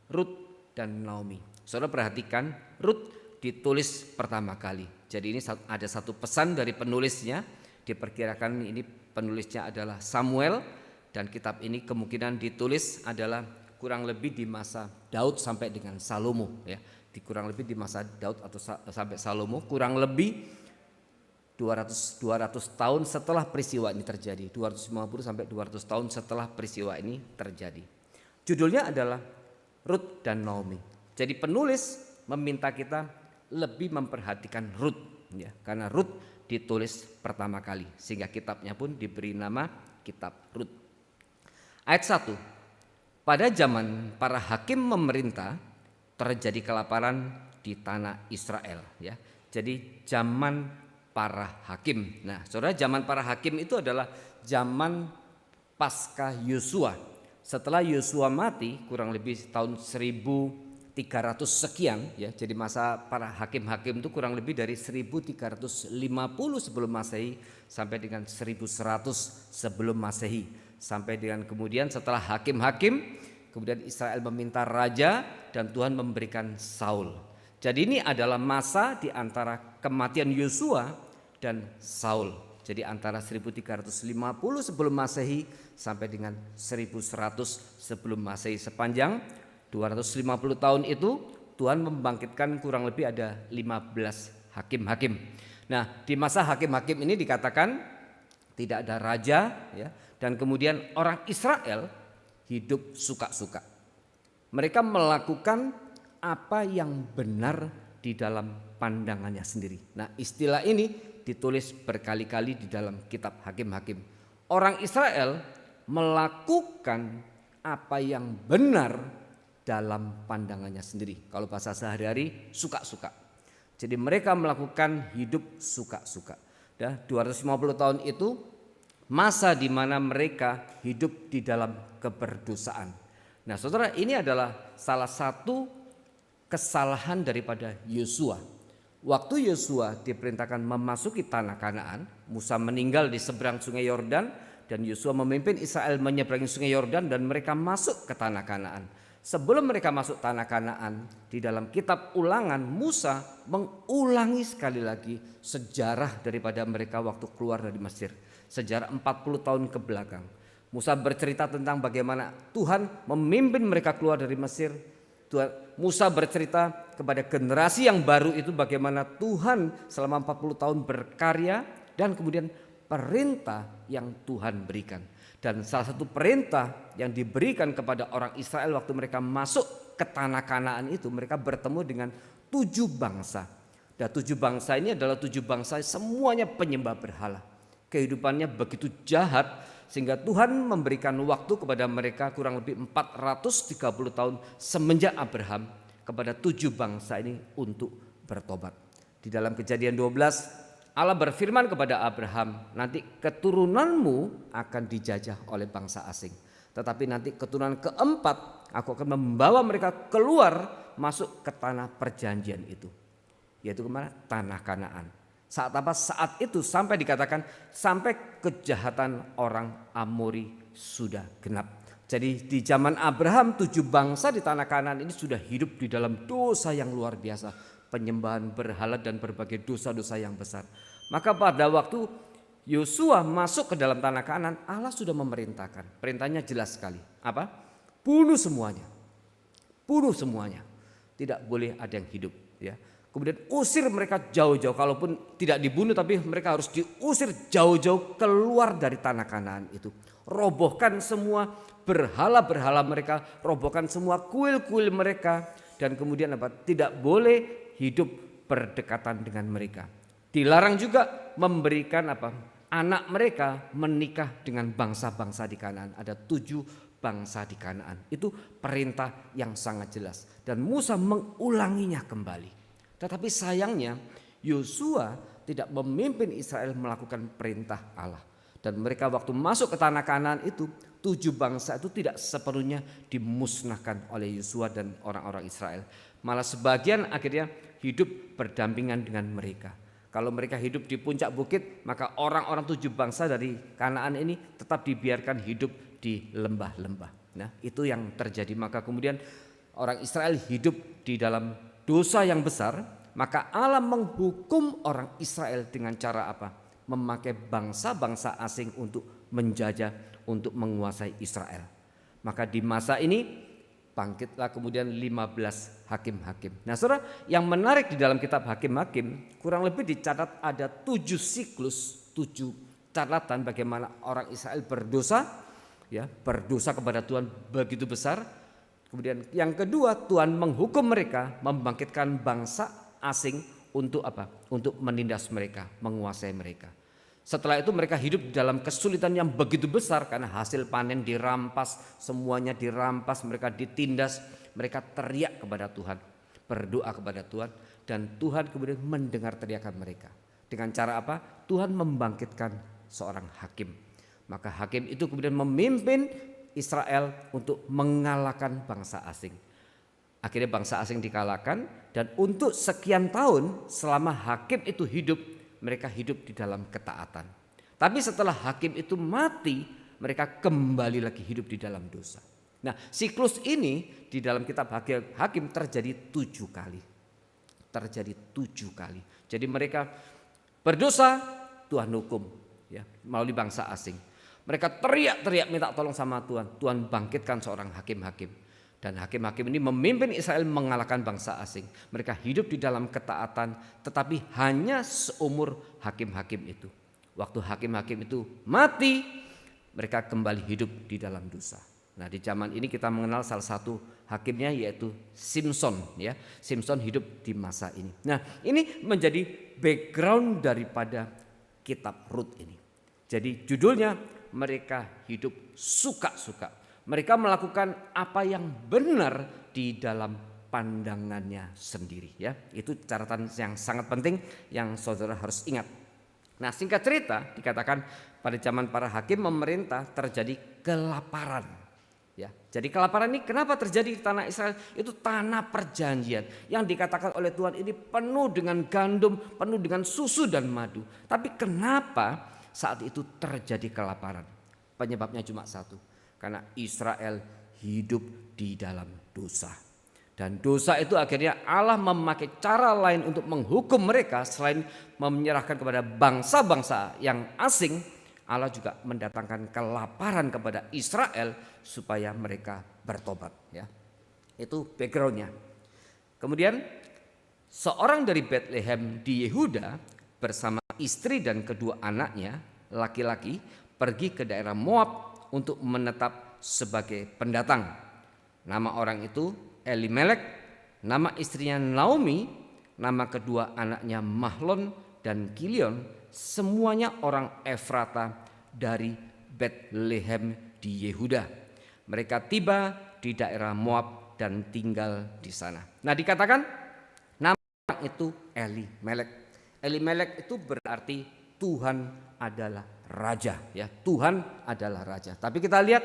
Rut dan Naomi. Saudara perhatikan, Rut ditulis pertama kali. Jadi ini ada satu pesan dari penulisnya. Diperkirakan ini penulisnya adalah Samuel, dan kitab ini kemungkinan ditulis adalah kurang lebih di masa Daud sampai dengan Salomo ya. Kurang lebih di masa Daud atau sampai Salomo, kurang lebih 200 tahun setelah peristiwa ini terjadi. 250 sampai 200 tahun setelah peristiwa ini terjadi. Judulnya adalah Rut dan Naomi. Jadi penulis meminta kita lebih memperhatikan Rut ya, karena Rut ditulis pertama kali, sehingga kitabnya pun diberi nama kitab Rut. Ayat 1. Pada zaman para hakim memerintah, terjadi kelaparan di tanah Israel ya. Jadi zaman para hakim. Nah, saudara, zaman para hakim itu adalah zaman pasca Yosua. setelah Yosua mati kurang lebih tahun 1300 sekian ya. Jadi masa para hakim-hakim itu kurang lebih dari 1350 sebelum Masehi sampai dengan 1100 sebelum Masehi. Sampai dengan kemudian setelah hakim-hakim kemudian Israel meminta raja dan Tuhan memberikan Saul. Jadi ini adalah masa di antara kematian Yosua dan Saul. Jadi antara 1350 sebelum Masehi sampai dengan 1100 sebelum Masehi. Sepanjang 250 tahun itu Tuhan membangkitkan kurang lebih ada 15 hakim-hakim. Nah, di masa hakim-hakim ini dikatakan tidak ada raja ya, dan kemudian orang Israel hidup suka-suka. Mereka melakukan apa yang benar di dalam pandangannya sendiri. Nah, istilah ini ditulis berkali-kali di dalam kitab Hakim-Hakim. Orang Israel melakukan apa yang benar dalam pandangannya sendiri. Kalau bahasa sehari-hari suka-suka. Jadi mereka melakukan hidup suka-suka. 250 tahun itu masa di mana mereka hidup di dalam keberdosaan. Nah, saudara, ini adalah salah satu kesalahan daripada Yosua. Waktu Yosua diperintahkan memasuki tanah Kanaan, Musa meninggal di seberang sungai Yordan dan Yosua memimpin Israel menyeberangi sungai Yordan dan mereka masuk ke tanah Kanaan. Sebelum mereka masuk tanah Kanaan, di dalam kitab Ulangan Musa mengulangi sekali lagi sejarah daripada mereka waktu keluar dari Mesir. Sejarah 40 tahun ke belakang. Musa bercerita tentang bagaimana Tuhan memimpin mereka keluar dari Mesir. Musa bercerita kepada generasi yang baru itu bagaimana Tuhan selama 40 tahun berkarya dan kemudian perintah yang Tuhan berikan. Dan salah satu perintah yang diberikan kepada orang Israel waktu mereka masuk ke tanah Kanaan itu, mereka bertemu dengan 7 bangsa. Dan 7 bangsa ini adalah 7 bangsa semuanya penyembah berhala. Kehidupannya begitu jahat sehingga Tuhan memberikan waktu kepada mereka kurang lebih 430 tahun semenjak Abraham kepada 7 bangsa ini untuk bertobat. Di dalam Kejadian 12 Allah berfirman kepada Abraham, nanti keturunanmu akan dijajah oleh bangsa asing. Tetapi nanti keturunan keempat aku akan membawa mereka keluar masuk ke tanah perjanjian itu. Yaitu kemana? Tanah Kanaan. Saat apa? Saat itu sampai dikatakan sampai kejahatan orang Amori sudah genap. Jadi di zaman Abraham 7 bangsa di tanah Kanaan ini sudah hidup di dalam dosa yang luar biasa. Penyembahan berhala dan berbagai dosa-dosa yang besar. Maka pada waktu Yosua masuk ke dalam tanah Kanaan, Allah sudah memerintahkan. Perintahnya jelas sekali. Apa? Bunuh semuanya. Bunuh semuanya. Tidak boleh ada yang hidup, ya. Kemudian usir mereka jauh-jauh, kalaupun tidak dibunuh tapi mereka harus diusir jauh-jauh keluar dari tanah Kanaan itu. Robohkan semua berhala-berhala mereka, robohkan semua kuil-kuil mereka, dan kemudian apa? Tidak boleh hidup berdekatan dengan mereka. Dilarang juga memberikan apa? Anak mereka menikah dengan bangsa-bangsa di Kanaan. Ada 7 bangsa di Kanaan. Itu perintah yang sangat jelas. Dan Musa mengulanginya kembali. Tetapi sayangnya Yosua tidak memimpin Israel melakukan perintah Allah. Dan mereka waktu masuk ke tanah Kanaan itu 7 bangsa itu tidak sepenuhnya dimusnahkan oleh Yosua dan orang-orang Israel. Malah sebagian akhirnya hidup berdampingan dengan mereka. Kalau mereka hidup di puncak bukit, maka orang-orang 7 bangsa dari Kanaan ini tetap dibiarkan hidup di lembah-lembah. Nah, itu yang terjadi. Maka kemudian orang Israel hidup di dalam dosa yang besar, maka Allah menghukum orang Israel dengan cara apa? Memakai bangsa-bangsa asing untuk menjajah, untuk menguasai Israel. Maka di masa ini bangkitlah kemudian 15 hakim-hakim. Nah, saudara, yang menarik di dalam kitab Hakim-Hakim kurang lebih dicatat ada 7 siklus, 7 catatan bagaimana orang Israel berdosa, ya, berdosa kepada Tuhan begitu besar. Kemudian yang kedua, Tuhan menghukum mereka, membangkitkan bangsa asing untuk apa? Untuk menindas mereka, menguasai mereka. Setelah itu mereka hidup dalam kesulitan yang begitu besar karena hasil panen dirampas, semuanya dirampas, mereka ditindas, mereka teriak kepada Tuhan, berdoa kepada Tuhan, dan Tuhan kemudian mendengar teriakan mereka. Dengan cara apa? Tuhan membangkitkan seorang hakim. Maka hakim itu kemudian memimpin Israel untuk mengalahkan bangsa asing. Akhirnya bangsa asing dikalahkan, dan untuk sekian tahun selama hakim itu hidup, mereka hidup di dalam ketaatan. Tapi setelah hakim itu mati, mereka kembali lagi hidup di dalam dosa. Nah, siklus ini di dalam kitab Hakim terjadi 7 kali. Terjadi 7 kali. Jadi mereka berdosa, Tuhan hukum ya melalui bangsa asing. Mereka teriak-teriak minta tolong sama Tuhan. Tuhan bangkitkan seorang hakim-hakim. Dan hakim-hakim ini memimpin Israel mengalahkan bangsa asing. Mereka hidup di dalam ketaatan, tetapi hanya seumur hakim-hakim itu. Waktu hakim-hakim itu mati, mereka kembali hidup di dalam dosa. Nah, di zaman ini kita mengenal salah satu hakimnya, yaitu Simson ya. Simson hidup di masa ini. Nah, ini menjadi background daripada kitab Rut ini. Jadi judulnya, mereka hidup suka-suka. Mereka melakukan apa yang benar di dalam pandangannya sendiri ya. Itu catatan yang sangat penting yang saudara harus ingat. Nah, singkat cerita dikatakan pada zaman para hakim memerintah terjadi kelaparan. Ya, jadi kelaparan ini kenapa terjadi di tanah Israel? Itu tanah perjanjian yang dikatakan oleh Tuhan ini penuh dengan gandum, penuh dengan susu dan madu. Tapi kenapa saat itu terjadi kelaparan? Penyebabnya cuma satu, karena Israel hidup di dalam dosa. Dan dosa itu akhirnya Allah memakai cara lain untuk menghukum mereka. Selain menyerahkan kepada bangsa-bangsa yang asing, Allah juga mendatangkan kelaparan kepada Israel supaya mereka bertobat ya. Itu backgroundnya. Kemudian seorang dari Bethlehem di Yehuda bersama istri dan kedua anaknya laki-laki pergi ke daerah Moab untuk menetap sebagai pendatang. Nama orang itu Elimelek, nama istrinya Naomi, nama kedua anaknya Mahlon dan Kilion, semuanya orang Efrata dari Bethlehem di Yehuda. Mereka tiba di daerah Moab dan tinggal di sana. Nah, dikatakan nama orang itu Elimelek. Elimelek itu berarti Tuhan adalah raja ya. Tuhan adalah raja. Tapi kita lihat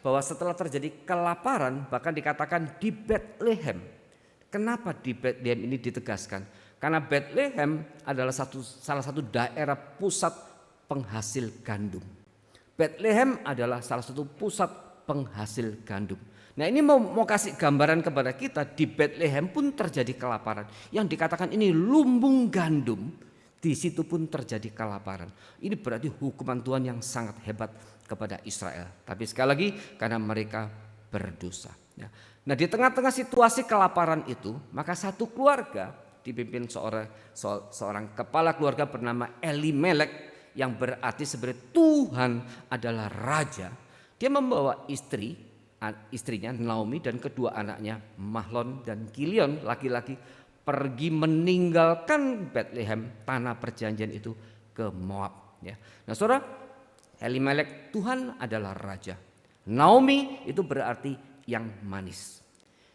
bahwa setelah terjadi kelaparan, bahkan dikatakan di Bethlehem. Kenapa di Bethlehem ini ditegaskan? Karena Bethlehem adalah salah satu daerah pusat penghasil gandum. Bethlehem adalah salah satu pusat penghasil gandum. Nah, ini mau kasih gambaran kepada kita, di Bethlehem pun terjadi kelaparan. Yang dikatakan ini lumbung gandum, di situ pun terjadi kelaparan. Ini berarti hukuman Tuhan yang sangat hebat kepada Israel. Tapi sekali lagi karena mereka berdosa. Nah, di tengah-tengah situasi kelaparan itu, maka satu keluarga dipimpin seorang kepala keluarga bernama Elimelek, yang berarti sebenarnya Tuhan adalah raja. Dia membawa istrinya Naomi dan kedua anaknya Mahlon dan Kilion laki-laki pergi meninggalkan Bethlehem, tanah perjanjian itu, ke Moab ya. Nah, saudara, Elimelek, Tuhan adalah raja. Naomi itu berarti yang manis.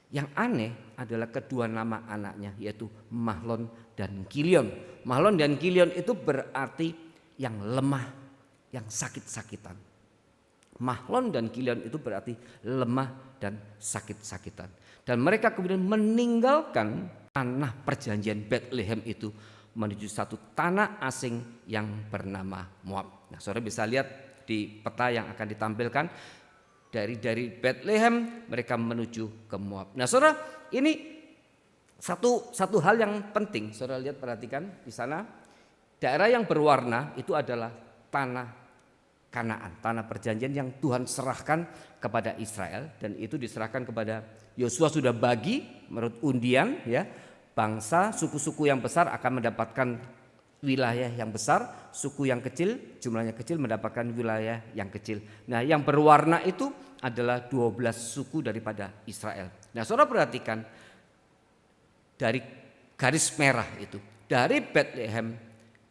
Yang aneh adalah kedua nama anaknya, yaitu Mahlon dan Kilion. Mahlon dan Kilion itu berarti yang lemah, yang sakit-sakitan. Mahlon dan Kilion itu berarti lemah dan sakit-sakitan. Dan mereka kemudian meninggalkan tanah perjanjian Bethlehem itu menuju satu tanah asing yang bernama Moab. Nah, saudara bisa lihat di peta yang akan ditampilkan, dari Bethlehem mereka menuju ke Moab. Nah, saudara, ini satu hal yang penting. Saudara lihat, perhatikan di sana, daerah yang berwarna itu adalah tanah Kanaan, tanah perjanjian yang Tuhan serahkan kepada Israel, dan itu diserahkan kepada Yosua. Sudah bagi menurut undian ya, bangsa suku-suku yang besar akan mendapatkan wilayah yang besar, suku yang kecil jumlahnya kecil mendapatkan wilayah yang kecil. Nah, yang berwarna itu adalah 12 suku daripada Israel. Nah, saudara perhatikan dari garis merah itu, dari Bethlehem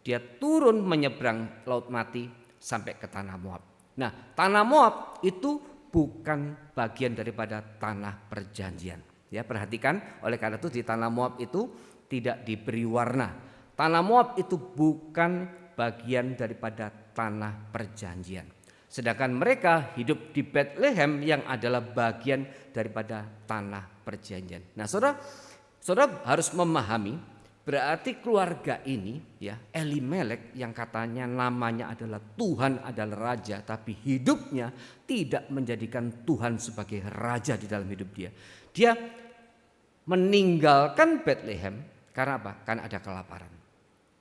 dia turun menyeberang Laut Mati sampai ke tanah Moab. Nah, tanah Moab itu bukan bagian daripada tanah perjanjian. Ya, perhatikan, oleh karena itu di tanah Moab itu tidak diberi warna. Tanah Moab itu bukan bagian daripada tanah perjanjian. Sedangkan mereka hidup di Bethlehem yang adalah bagian daripada tanah perjanjian. Nah, saudara harus memahami, berarti keluarga ini ya, Elimelek yang katanya namanya adalah Tuhan adalah raja, tapi hidupnya tidak menjadikan Tuhan sebagai raja di dalam hidup dia. Dia meninggalkan Bethlehem karena apa? Karena ada kelaparan.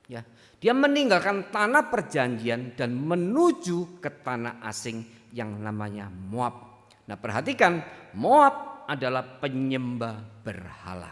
Ya, dia meninggalkan tanah perjanjian dan menuju ke tanah asing yang namanya Moab. Nah, perhatikan, Moab adalah penyembah berhala.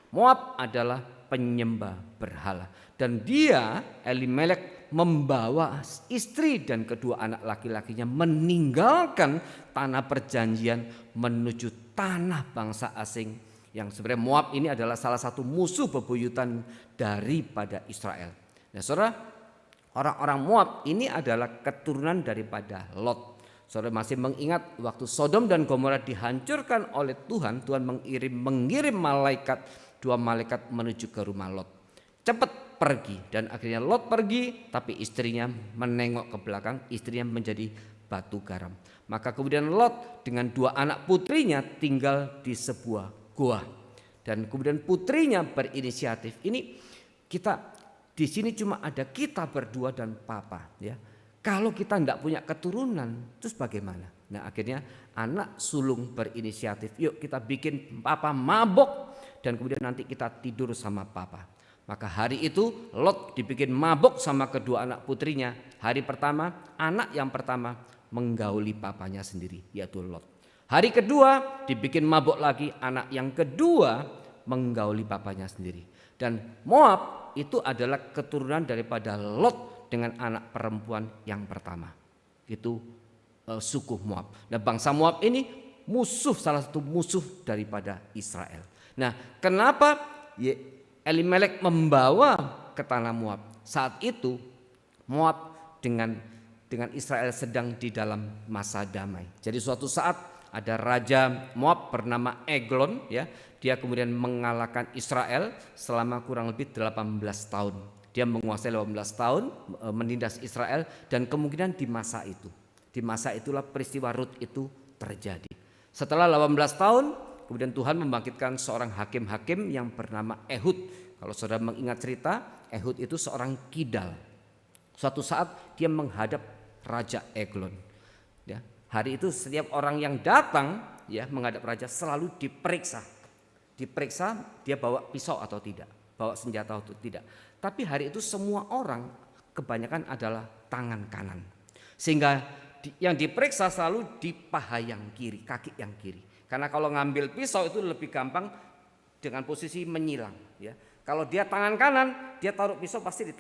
Moab adalah penyembah berhala, dan dia Elimelek membawa istri dan kedua anak laki-lakinya meninggalkan tanah perjanjian menuju tanah bangsa asing, yang sebenarnya Moab ini adalah salah satu musuh bebuyutan daripada Israel. Nah, saudara, orang-orang Moab ini adalah keturunan daripada Lot. Saudara masih mengingat waktu Sodom dan Gomora dihancurkan oleh Tuhan, Tuhan mengirim dua malaikat menuju ke rumah Lot. Cepat pergi, dan akhirnya Lot pergi, tapi istrinya menengok ke belakang, istrinya menjadi batu garam. Maka kemudian Lot dengan dua anak putrinya tinggal di sebuah goa, dan kemudian putrinya berinisiatif. Ini kita di sini cuma ada kita berdua dan papa, ya. Kalau kita tidak punya keturunan, terus bagaimana? Nah, akhirnya anak sulung berinisiatif, yuk kita bikin papa mabok dan kemudian nanti kita tidur sama papa. Maka hari itu Lot dibikin mabok sama kedua anak putrinya. Hari pertama, anak yang pertama menggauli papanya sendiri, yaitu Lot. Hari kedua dibikin mabok lagi, anak yang kedua menggauli papanya sendiri. Dan Moab itu adalah keturunan daripada Lot dengan anak perempuan yang pertama. Itu suku Moab. Nah, bangsa Moab ini salah satu musuh daripada Israel. Nah, kenapa Elimelek membawa ke tanah Moab? Saat itu Moab dengan Israel sedang di dalam masa damai. Jadi suatu saat ada raja Moab bernama Eglon, ya. Dia kemudian mengalahkan Israel selama kurang lebih 18 tahun. Dia menguasai 18 tahun, menindas Israel, dan kemungkinan di masa itulah peristiwa Rut itu terjadi. Setelah 18 tahun, kemudian Tuhan membangkitkan seorang hakim-hakim yang bernama Ehud. Kalau saudara mengingat cerita, Ehud itu seorang kidal. Suatu saat dia menghadap Raja Eglon. Ya, hari itu setiap orang yang datang ya menghadap raja selalu diperiksa. Dia bawa pisau atau tidak, bawa senjata atau tidak. Tapi hari itu semua orang kebanyakan adalah tangan kanan. Sehingga yang diperiksa selalu di paha yang kiri, kaki yang kiri. Karena kalau ngambil pisau itu lebih gampang dengan posisi menyilang. Ya. Kalau dia tangan kanan, dia taruh pisau pasti di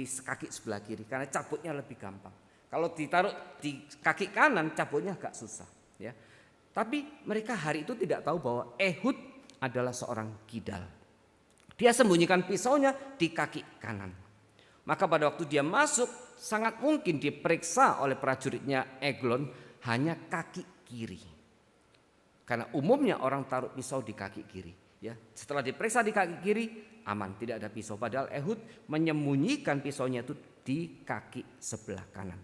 kaki sebelah kiri karena cabutnya lebih gampang. Kalau ditaruh di kaki kanan, cabutnya agak susah. Ya. Tapi mereka hari itu tidak tahu bahwa Ehud adalah seorang kidal. Dia sembunyikan pisaunya di kaki kanan. Maka pada waktu dia masuk, sangat mungkin diperiksa oleh prajuritnya Eglon hanya kaki kiri. Karena umumnya orang taruh pisau di kaki kiri. Ya, setelah diperiksa di kaki kiri, aman, tidak ada pisau. Padahal Ehud menyembunyikan pisaunya itu di kaki sebelah kanan.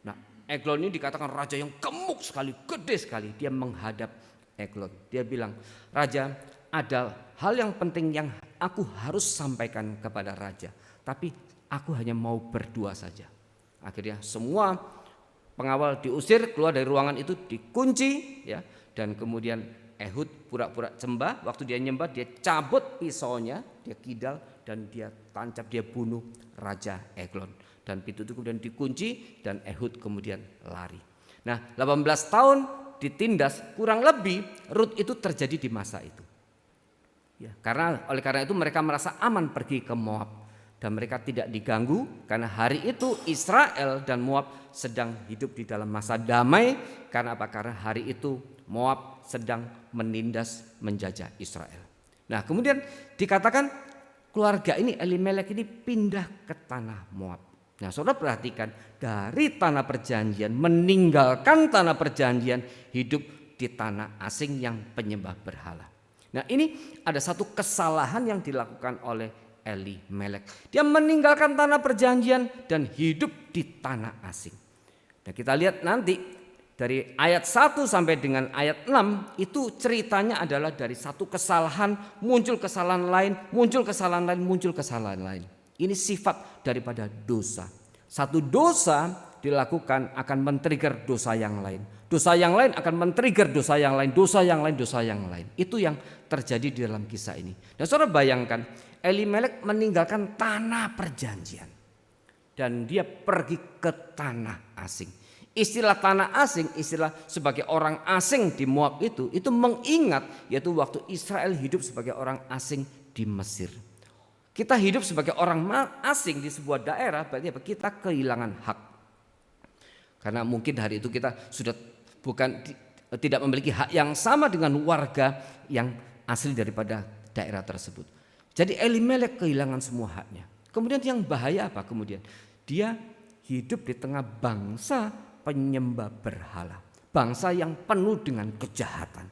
Nah, Eglon ini dikatakan raja yang gemuk sekali, gede sekali. Dia menghadap Eglon. Dia bilang, "Raja, ada hal yang penting yang aku harus sampaikan kepada raja. Tapi aku hanya mau berdua saja." Akhirnya semua pengawal diusir, keluar dari ruangan itu, dikunci, ya. Dan kemudian Ehud pura-pura sembah. Waktu dia nyembah, dia cabut pisaunya, dia kidal dan dia tancap, dia bunuh Raja Eglon. Dan pintu itu kemudian dikunci dan Ehud kemudian lari. Nah, 18 tahun ditindas, kurang lebih Rut itu terjadi di masa itu. Ya, oleh karena itu mereka merasa aman pergi ke Moab dan mereka tidak diganggu karena hari itu Israel dan Moab sedang hidup di dalam masa damai. Karena apa? Karena hari itu Moab sedang menindas menjajah Israel. Nah, kemudian dikatakan keluarga ini Elimelek ini pindah ke tanah Moab. Nah, saudara perhatikan, dari tanah perjanjian meninggalkan tanah perjanjian, hidup di tanah asing yang penyembah berhala. Nah, ini ada satu kesalahan yang dilakukan oleh Elimelek. Dia meninggalkan tanah perjanjian dan hidup di tanah asing. Nah, kita lihat nanti dari ayat 1 sampai dengan ayat 6 itu ceritanya adalah dari satu kesalahan muncul kesalahan lain, muncul kesalahan lain, muncul kesalahan lain. Ini sifat daripada dosa. Satu dosa dilakukan akan men-trigger dosa yang lain. Dosa yang lain akan men-trigger dosa yang lain, dosa yang lain, dosa yang lain. Itu yang terjadi di dalam kisah ini. Dan saudara bayangkan, Elimelek meninggalkan tanah perjanjian. Dan dia pergi ke tanah asing. Istilah tanah asing, istilah sebagai orang asing di Moab itu mengingat yaitu waktu Israel hidup sebagai orang asing di Mesir. Kita hidup sebagai orang asing di sebuah daerah, berarti apa? Kita kehilangan hak. Karena mungkin hari itu kita sudah tidak memiliki hak yang sama dengan warga yang asli daripada daerah tersebut. Jadi Elimelek kehilangan semua haknya. Kemudian yang bahaya apa kemudian? Dia hidup di tengah bangsa penyembah berhala. Bangsa yang penuh dengan kejahatan.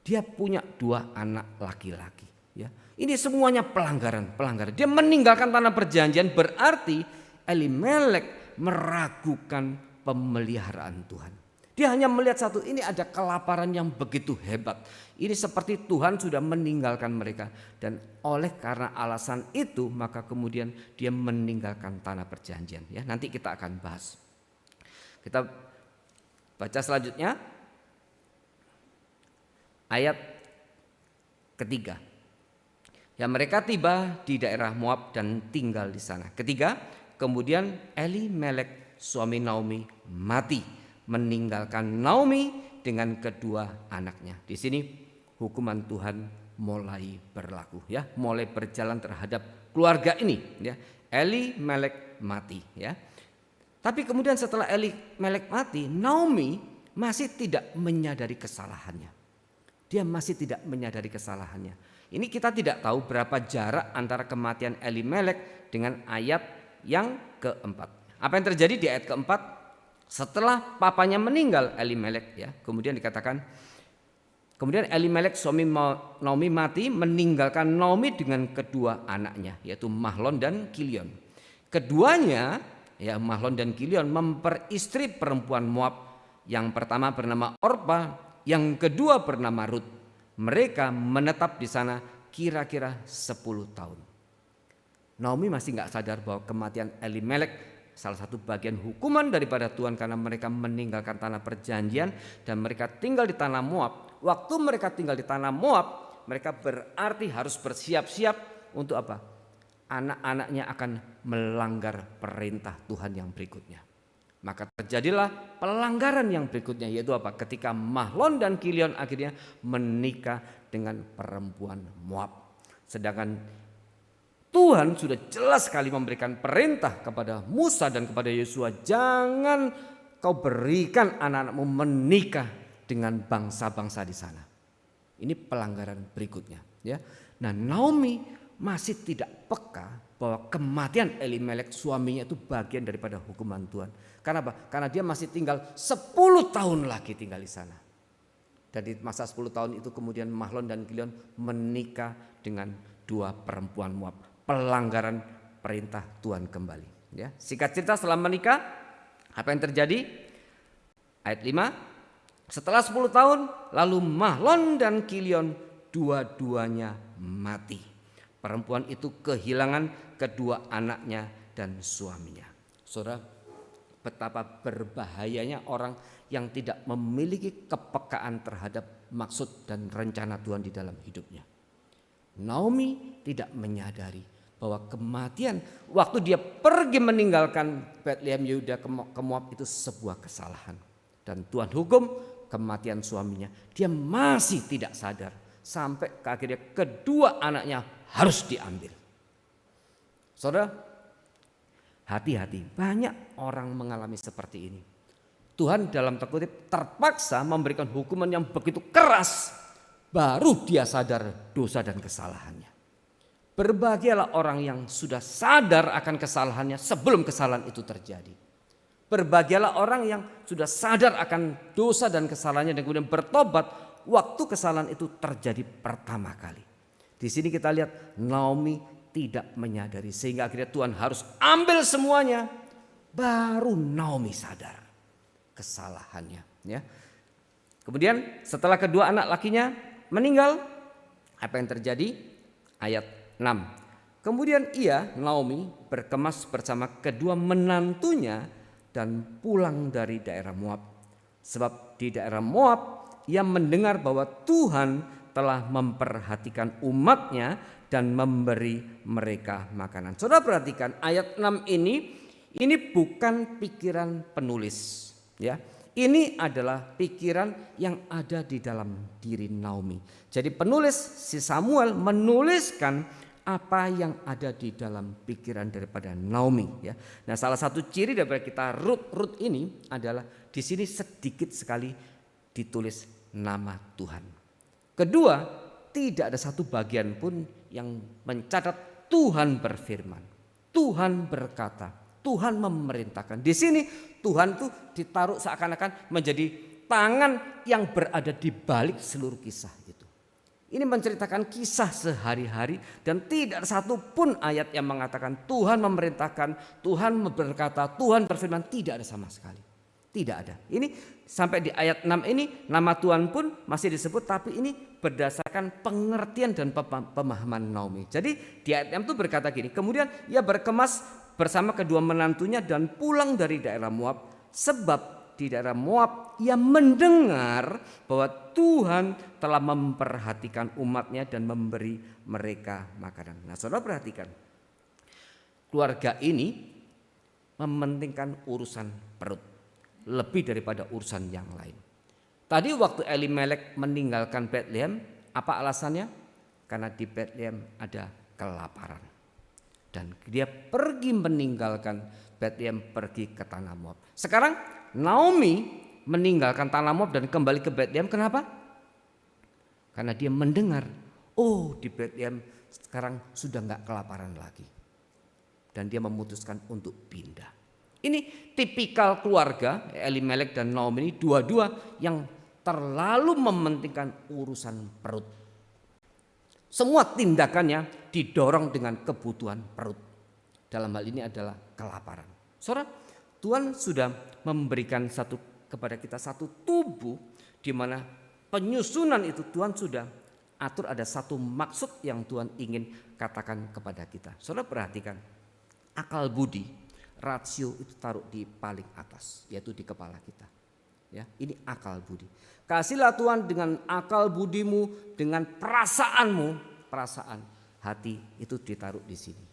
Dia punya 2 anak laki-laki. Ya, ini semuanya pelanggaran. Dia meninggalkan tanah perjanjian, berarti Elimelek meragukan pemeliharaan Tuhan. Dia hanya melihat satu, ini ada kelaparan yang begitu hebat. Ini seperti Tuhan sudah meninggalkan mereka. Dan oleh karena alasan itu maka kemudian dia meninggalkan tanah perjanjian. Ya, nanti kita akan bahas. Kita baca selanjutnya ayat ketiga. Ya, mereka tiba di daerah Moab dan tinggal di sana. Ketiga, kemudian Elimelek suami Naomi mati, meninggalkan Naomi dengan kedua anaknya. Di sini hukuman Tuhan mulai berlaku, ya, mulai berjalan terhadap keluarga ini, ya. Elimelek mati, ya. Tapi kemudian setelah Elimelek mati, Naomi masih tidak menyadari kesalahannya. Dia masih tidak menyadari kesalahannya. Ini kita tidak tahu berapa jarak antara kematian Elimelek dengan ayat yang keempat. Apa yang terjadi di ayat keempat? Setelah papanya meninggal Elimelek, ya, kemudian dikatakan, kemudian Elimelek suami Naomi mati, meninggalkan Naomi dengan kedua anaknya, yaitu Mahlon dan Kilion. Keduanya, ya, Mahlon dan Kilion memperistri perempuan Moab. Yang pertama bernama Orpa, yang kedua bernama Rut. Mereka menetap di sana kira-kira 10 tahun. Naomi masih gak sadar bahwa kematian Elimelek salah satu bagian hukuman daripada Tuhan karena mereka meninggalkan tanah perjanjian dan mereka tinggal di tanah Moab. Waktu mereka tinggal di tanah Moab, mereka berarti harus bersiap-siap untuk apa? Anak-anaknya akan melanggar perintah Tuhan yang berikutnya. Maka terjadilah pelanggaran yang berikutnya, yaitu apa? Ketika Mahlon dan Kilion akhirnya menikah dengan perempuan Moab. Sedangkan Tuhan sudah jelas sekali memberikan perintah kepada Musa dan kepada Yosua, jangan kau berikan anak-anakmu menikah dengan bangsa-bangsa di sana. Ini pelanggaran berikutnya, ya. Nah, Naomi masih tidak peka bahwa kematian Elimelek suaminya itu bagian daripada hukuman Tuhan. Karena apa? Karena dia masih tinggal 10 tahun lagi tinggal di sana. Dan di masa 10 tahun itu kemudian Mahlon dan Kilion menikah dengan 2 perempuan Moab. Pelanggaran perintah Tuhan kembali. Ya, singkat cerita, setelah menikah, apa yang terjadi? Ayat 5, setelah 10 tahun lalu Mahlon dan Kilion dua-duanya mati. Perempuan itu kehilangan kedua anaknya dan suaminya. Saudara, betapa berbahayanya orang yang tidak memiliki kepekaan terhadap maksud dan rencana Tuhan di dalam hidupnya. Naomi tidak menyadari bahwa kematian waktu dia pergi meninggalkan Betlehem Yehuda ke Moab itu sebuah kesalahan. Dan Tuhan hukum kematian suaminya. Dia masih tidak sadar sampai akhirnya kedua anaknya harus diambil. Saudara, hati-hati, banyak orang mengalami seperti ini. Tuhan dalam terkutip terpaksa memberikan hukuman yang begitu keras, baru dia sadar dosa dan kesalahannya. Berbahagialah orang yang sudah sadar akan kesalahannya sebelum kesalahan itu terjadi. Berbahagialah orang yang sudah sadar akan dosa dan kesalahannya dan kemudian bertobat waktu kesalahan itu terjadi pertama kali. Di sini kita lihat Naomi tidak menyadari sehingga akhirnya Tuhan harus ambil semuanya. baru Naomi sadar kesalahannya, ya. Kemudian setelah kedua anak lakinya meninggal, apa yang terjadi? Ayat 6. Kemudian ia, Naomi, berkemas bersama kedua menantunya dan pulang dari daerah Moab. Sebab di daerah Moab ia mendengar bahwa Tuhan telah memperhatikan umatnya dan memberi mereka makanan. Saudara perhatikan ayat 6 ini bukan pikiran penulis, ya. Ini adalah pikiran yang ada di dalam diri Naomi. Jadi penulis si Samuel menuliskan apa yang ada di dalam pikiran daripada Naomi, ya. Nah, salah satu ciri daripada kita Rut ini adalah di sini sedikit sekali ditulis nama Tuhan. Kedua, tidak ada satu bagian pun yang mencatat Tuhan berfirman, Tuhan berkata, Tuhan memerintahkan. Di sini Tuhan tuh ditaruh seakan-akan menjadi tangan yang berada di balik seluruh kisah itu. Ini menceritakan kisah sehari-hari dan tidak ada satupun ayat yang mengatakan Tuhan memerintahkan, Tuhan berkata, Tuhan berfirman, tidak ada sama sekali. Tidak ada. Ini sampai di ayat 6 ini nama Tuhan pun masih disebut, tapi ini berdasarkan pengertian dan pemahaman Naomi. Jadi di ayat 6 itu berkata gini, kemudian ia berkemas bersama kedua menantunya dan pulang dari daerah Moab, sebab di daerah Moab ia mendengar bahwa Tuhan telah memperhatikan umatnya dan memberi mereka makanan. Nah, saudara perhatikan, keluarga ini mementingkan urusan perut lebih daripada urusan yang lain. Tadi waktu Elimelek meninggalkan Betlehem, apa alasannya? Karena di Betlehem ada kelaparan. Dan dia pergi meninggalkan Betlehem, pergi ke tanah Moab. Sekarang Naomi meninggalkan tanah Moab dan kembali ke Betlehem. Kenapa? Karena dia mendengar, oh di Betlehem sekarang sudah nggak kelaparan lagi. Dan dia memutuskan untuk pindah. Ini tipikal keluarga Elimelek dan Naomi ini dua-dua yang terlalu mementingkan urusan perut. Semua tindakannya didorong dengan kebutuhan perut. Dalam hal ini adalah kelaparan. Saudara, Tuhan sudah memberikan kepada kita satu tubuh di mana penyusunan itu Tuhan sudah atur, ada satu maksud yang Tuhan ingin katakan kepada kita. Saudara perhatikan, akal budi, rasio itu taruh di paling atas, yaitu di kepala kita. Ya, ini akal budi. Kasihlah Tuhan dengan akal budimu, dengan perasaanmu, perasaan hati itu ditaruh di sini,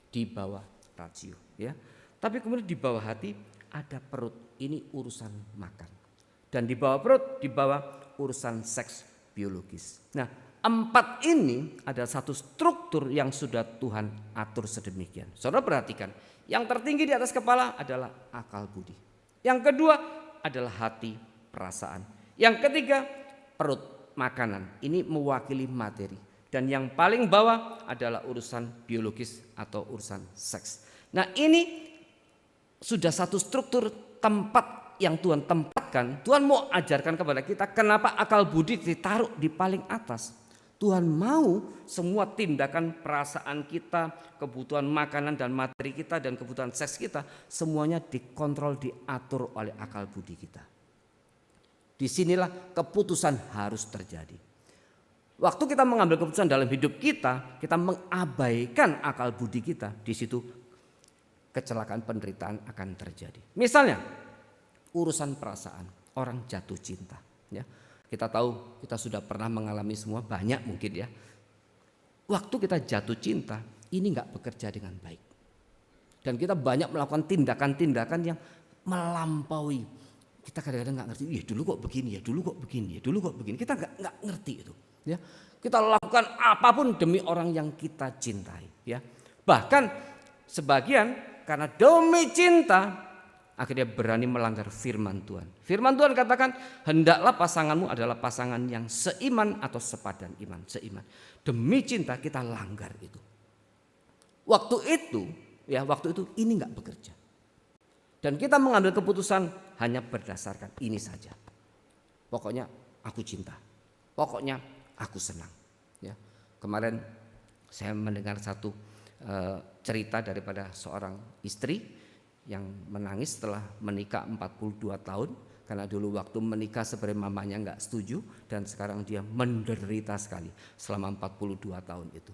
di bawah rasio. Ya, tapi kemudian di bawah hati ada perut, ini urusan makan. Dan di bawah perut, di bawah urusan seks biologis. Nah, 4 ini ada satu struktur yang sudah Tuhan atur sedemikian. Saudara perhatikan, yang tertinggi di atas kepala adalah akal budi. Yang kedua adalah hati, perasaan. Yang ketiga perut, makanan. Ini mewakili materi. Dan yang paling bawah adalah urusan biologis atau urusan seks. Nah, ini sudah satu struktur tempat yang Tuhan tempatkan. Tuhan mau ajarkan kepada kita kenapa akal budi ditaruh di paling atas. Tuhan mau semua tindakan perasaan kita, kebutuhan makanan dan materi kita dan kebutuhan seks kita semuanya dikontrol, diatur oleh akal budi kita. Disinilah keputusan harus terjadi. Waktu kita mengambil keputusan dalam hidup kita mengabaikan akal budi kita, di situ kecelakaan, penderitaan akan terjadi. Misalnya urusan perasaan, orang jatuh cinta, ya. Kita tahu, kita sudah pernah mengalami semua, banyak mungkin ya. Waktu kita jatuh cinta, ini gak bekerja dengan baik. Dan kita banyak melakukan tindakan-tindakan yang melampaui. Kita kadang-kadang gak ngerti, ya dulu kok begini, ya dulu kok begini, ya dulu kok begini. Kita gak ngerti itu. Ya. Kita lakukan apapun demi orang yang kita cintai. Ya. Bahkan sebagian karena demi cinta, akhirnya berani melanggar firman Tuhan. Firman Tuhan katakan, hendaklah pasanganmu adalah pasangan yang seiman atau sepadan iman, seiman. Demi cinta kita langgar itu. Waktu itu ini nggak bekerja. Dan kita mengambil keputusan hanya berdasarkan ini saja. Pokoknya aku cinta. Pokoknya aku senang. Ya. Kemarin saya mendengar satu cerita daripada seorang istri yang menangis setelah menikah 42 tahun. Karena dulu waktu menikah sebenarnya mamanya nggak setuju, dan sekarang dia menderita sekali selama 42 tahun itu.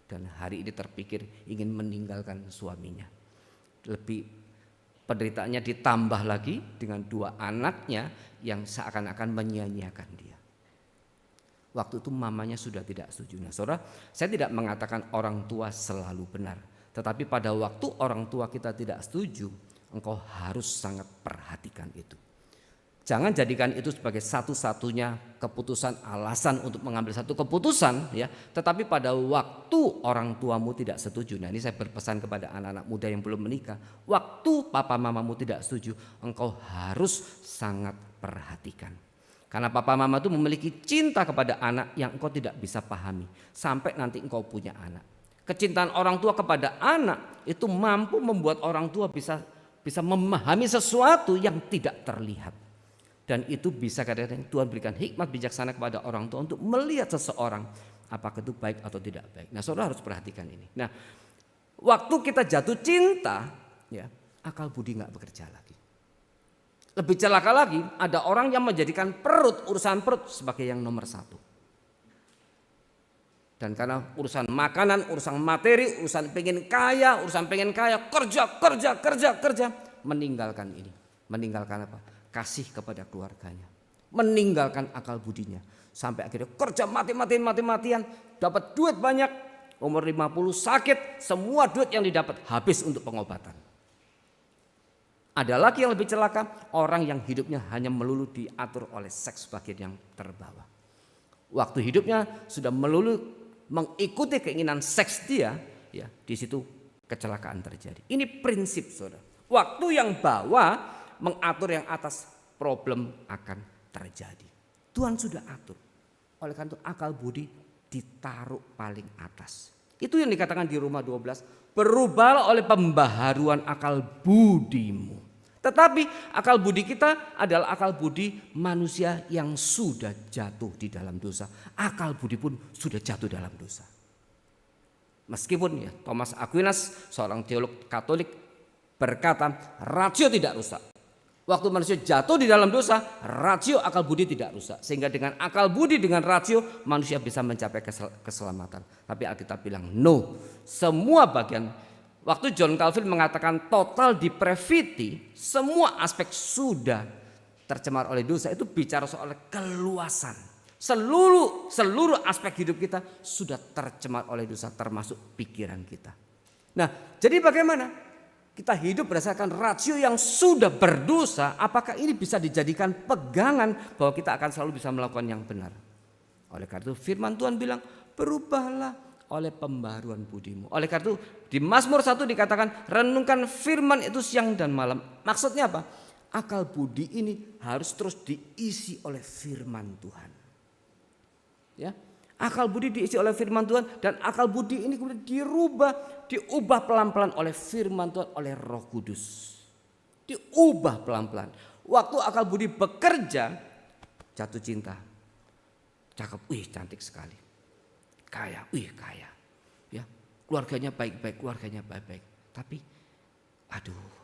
Dan hari ini terpikir ingin meninggalkan suaminya. Lebih penderitaannya ditambah lagi dengan 2 anaknya yang seakan-akan menyia-nyiakan dia. Waktu itu mamanya sudah tidak setuju. Nah saudara, saya tidak mengatakan orang tua selalu benar. Tetapi pada waktu orang tua kita tidak setuju, engkau harus sangat perhatikan itu. Jangan jadikan itu sebagai satu-satunya keputusan, alasan untuk mengambil satu keputusan ya. Tetapi pada waktu orang tuamu tidak setuju. Nah ini saya berpesan kepada anak-anak muda yang belum menikah. Waktu papa mamamu tidak setuju, engkau harus sangat perhatikan. Karena papa mama itu memiliki cinta kepada anak yang engkau tidak bisa pahami. Sampai nanti engkau punya anak. Kecintaan orang tua kepada anak itu mampu membuat orang tua bisa memahami sesuatu yang tidak terlihat. Dan itu bisa kadang-kadang Tuhan berikan hikmat bijaksana kepada orang tua untuk melihat seseorang apakah itu baik atau tidak baik. Nah saudara harus perhatikan ini. Nah waktu kita jatuh cinta ya, akal budi gak bekerja lagi. Lebih celaka lagi ada orang yang menjadikan urusan perut sebagai yang nomor 1. Dan karena urusan makanan, urusan materi, urusan pengen kaya, kerja, meninggalkan ini. Meninggalkan apa? Kasih kepada keluarganya. Meninggalkan akal budinya. Sampai akhirnya kerja mati-matian, dapat duit banyak, umur 50 sakit, semua duit yang didapat habis untuk pengobatan. Ada lagi yang lebih celaka, orang yang hidupnya hanya melulu diatur oleh seks bagian yang terbawa. Waktu hidupnya sudah melulu mengikuti keinginan seks dia, ya di situ kecelakaan terjadi. Ini prinsip saudara. Waktu yang bawah mengatur yang atas, problem akan terjadi. Tuhan sudah atur. Oleh karena itu akal budi ditaruh paling atas. Itu yang dikatakan di Roma 12, berubahlah oleh pembaharuan akal budimu. Tetapi akal budi kita adalah akal budi manusia yang sudah jatuh di dalam dosa. Akal budi pun sudah jatuh dalam dosa. Meskipun ya Thomas Aquinas, seorang teolog Katolik, berkata rasio tidak rusak. Waktu manusia jatuh di dalam dosa, rasio akal budi tidak rusak. Sehingga dengan akal budi, dengan rasio, manusia bisa mencapai keselamatan. Tapi Alkitab bilang no, semua bagian. Waktu John Calvin mengatakan total depravity, semua aspek sudah tercemar oleh dosa, itu bicara soal keluasan. Seluruh aspek hidup kita sudah tercemar oleh dosa, termasuk pikiran kita. Nah, jadi bagaimana? Kita hidup berdasarkan rasio yang sudah berdosa, apakah ini bisa dijadikan pegangan bahwa kita akan selalu bisa melakukan yang benar? Oleh karena itu firman Tuhan bilang, berubahlah oleh pembaharuan budimu. Oleh karena itu di Mazmur 1 dikatakan renungkan firman itu siang dan malam. Maksudnya apa? Akal budi ini harus terus diisi oleh firman Tuhan. Ya, akal budi diisi oleh firman Tuhan, dan akal budi ini kemudian diubah pelan-pelan oleh firman Tuhan, oleh Roh Kudus. Diubah pelan-pelan. Waktu akal budi bekerja, jatuh cinta. Cakep, cantik sekali. Kaya, kaya. Ya, keluarganya baik-baik, Tapi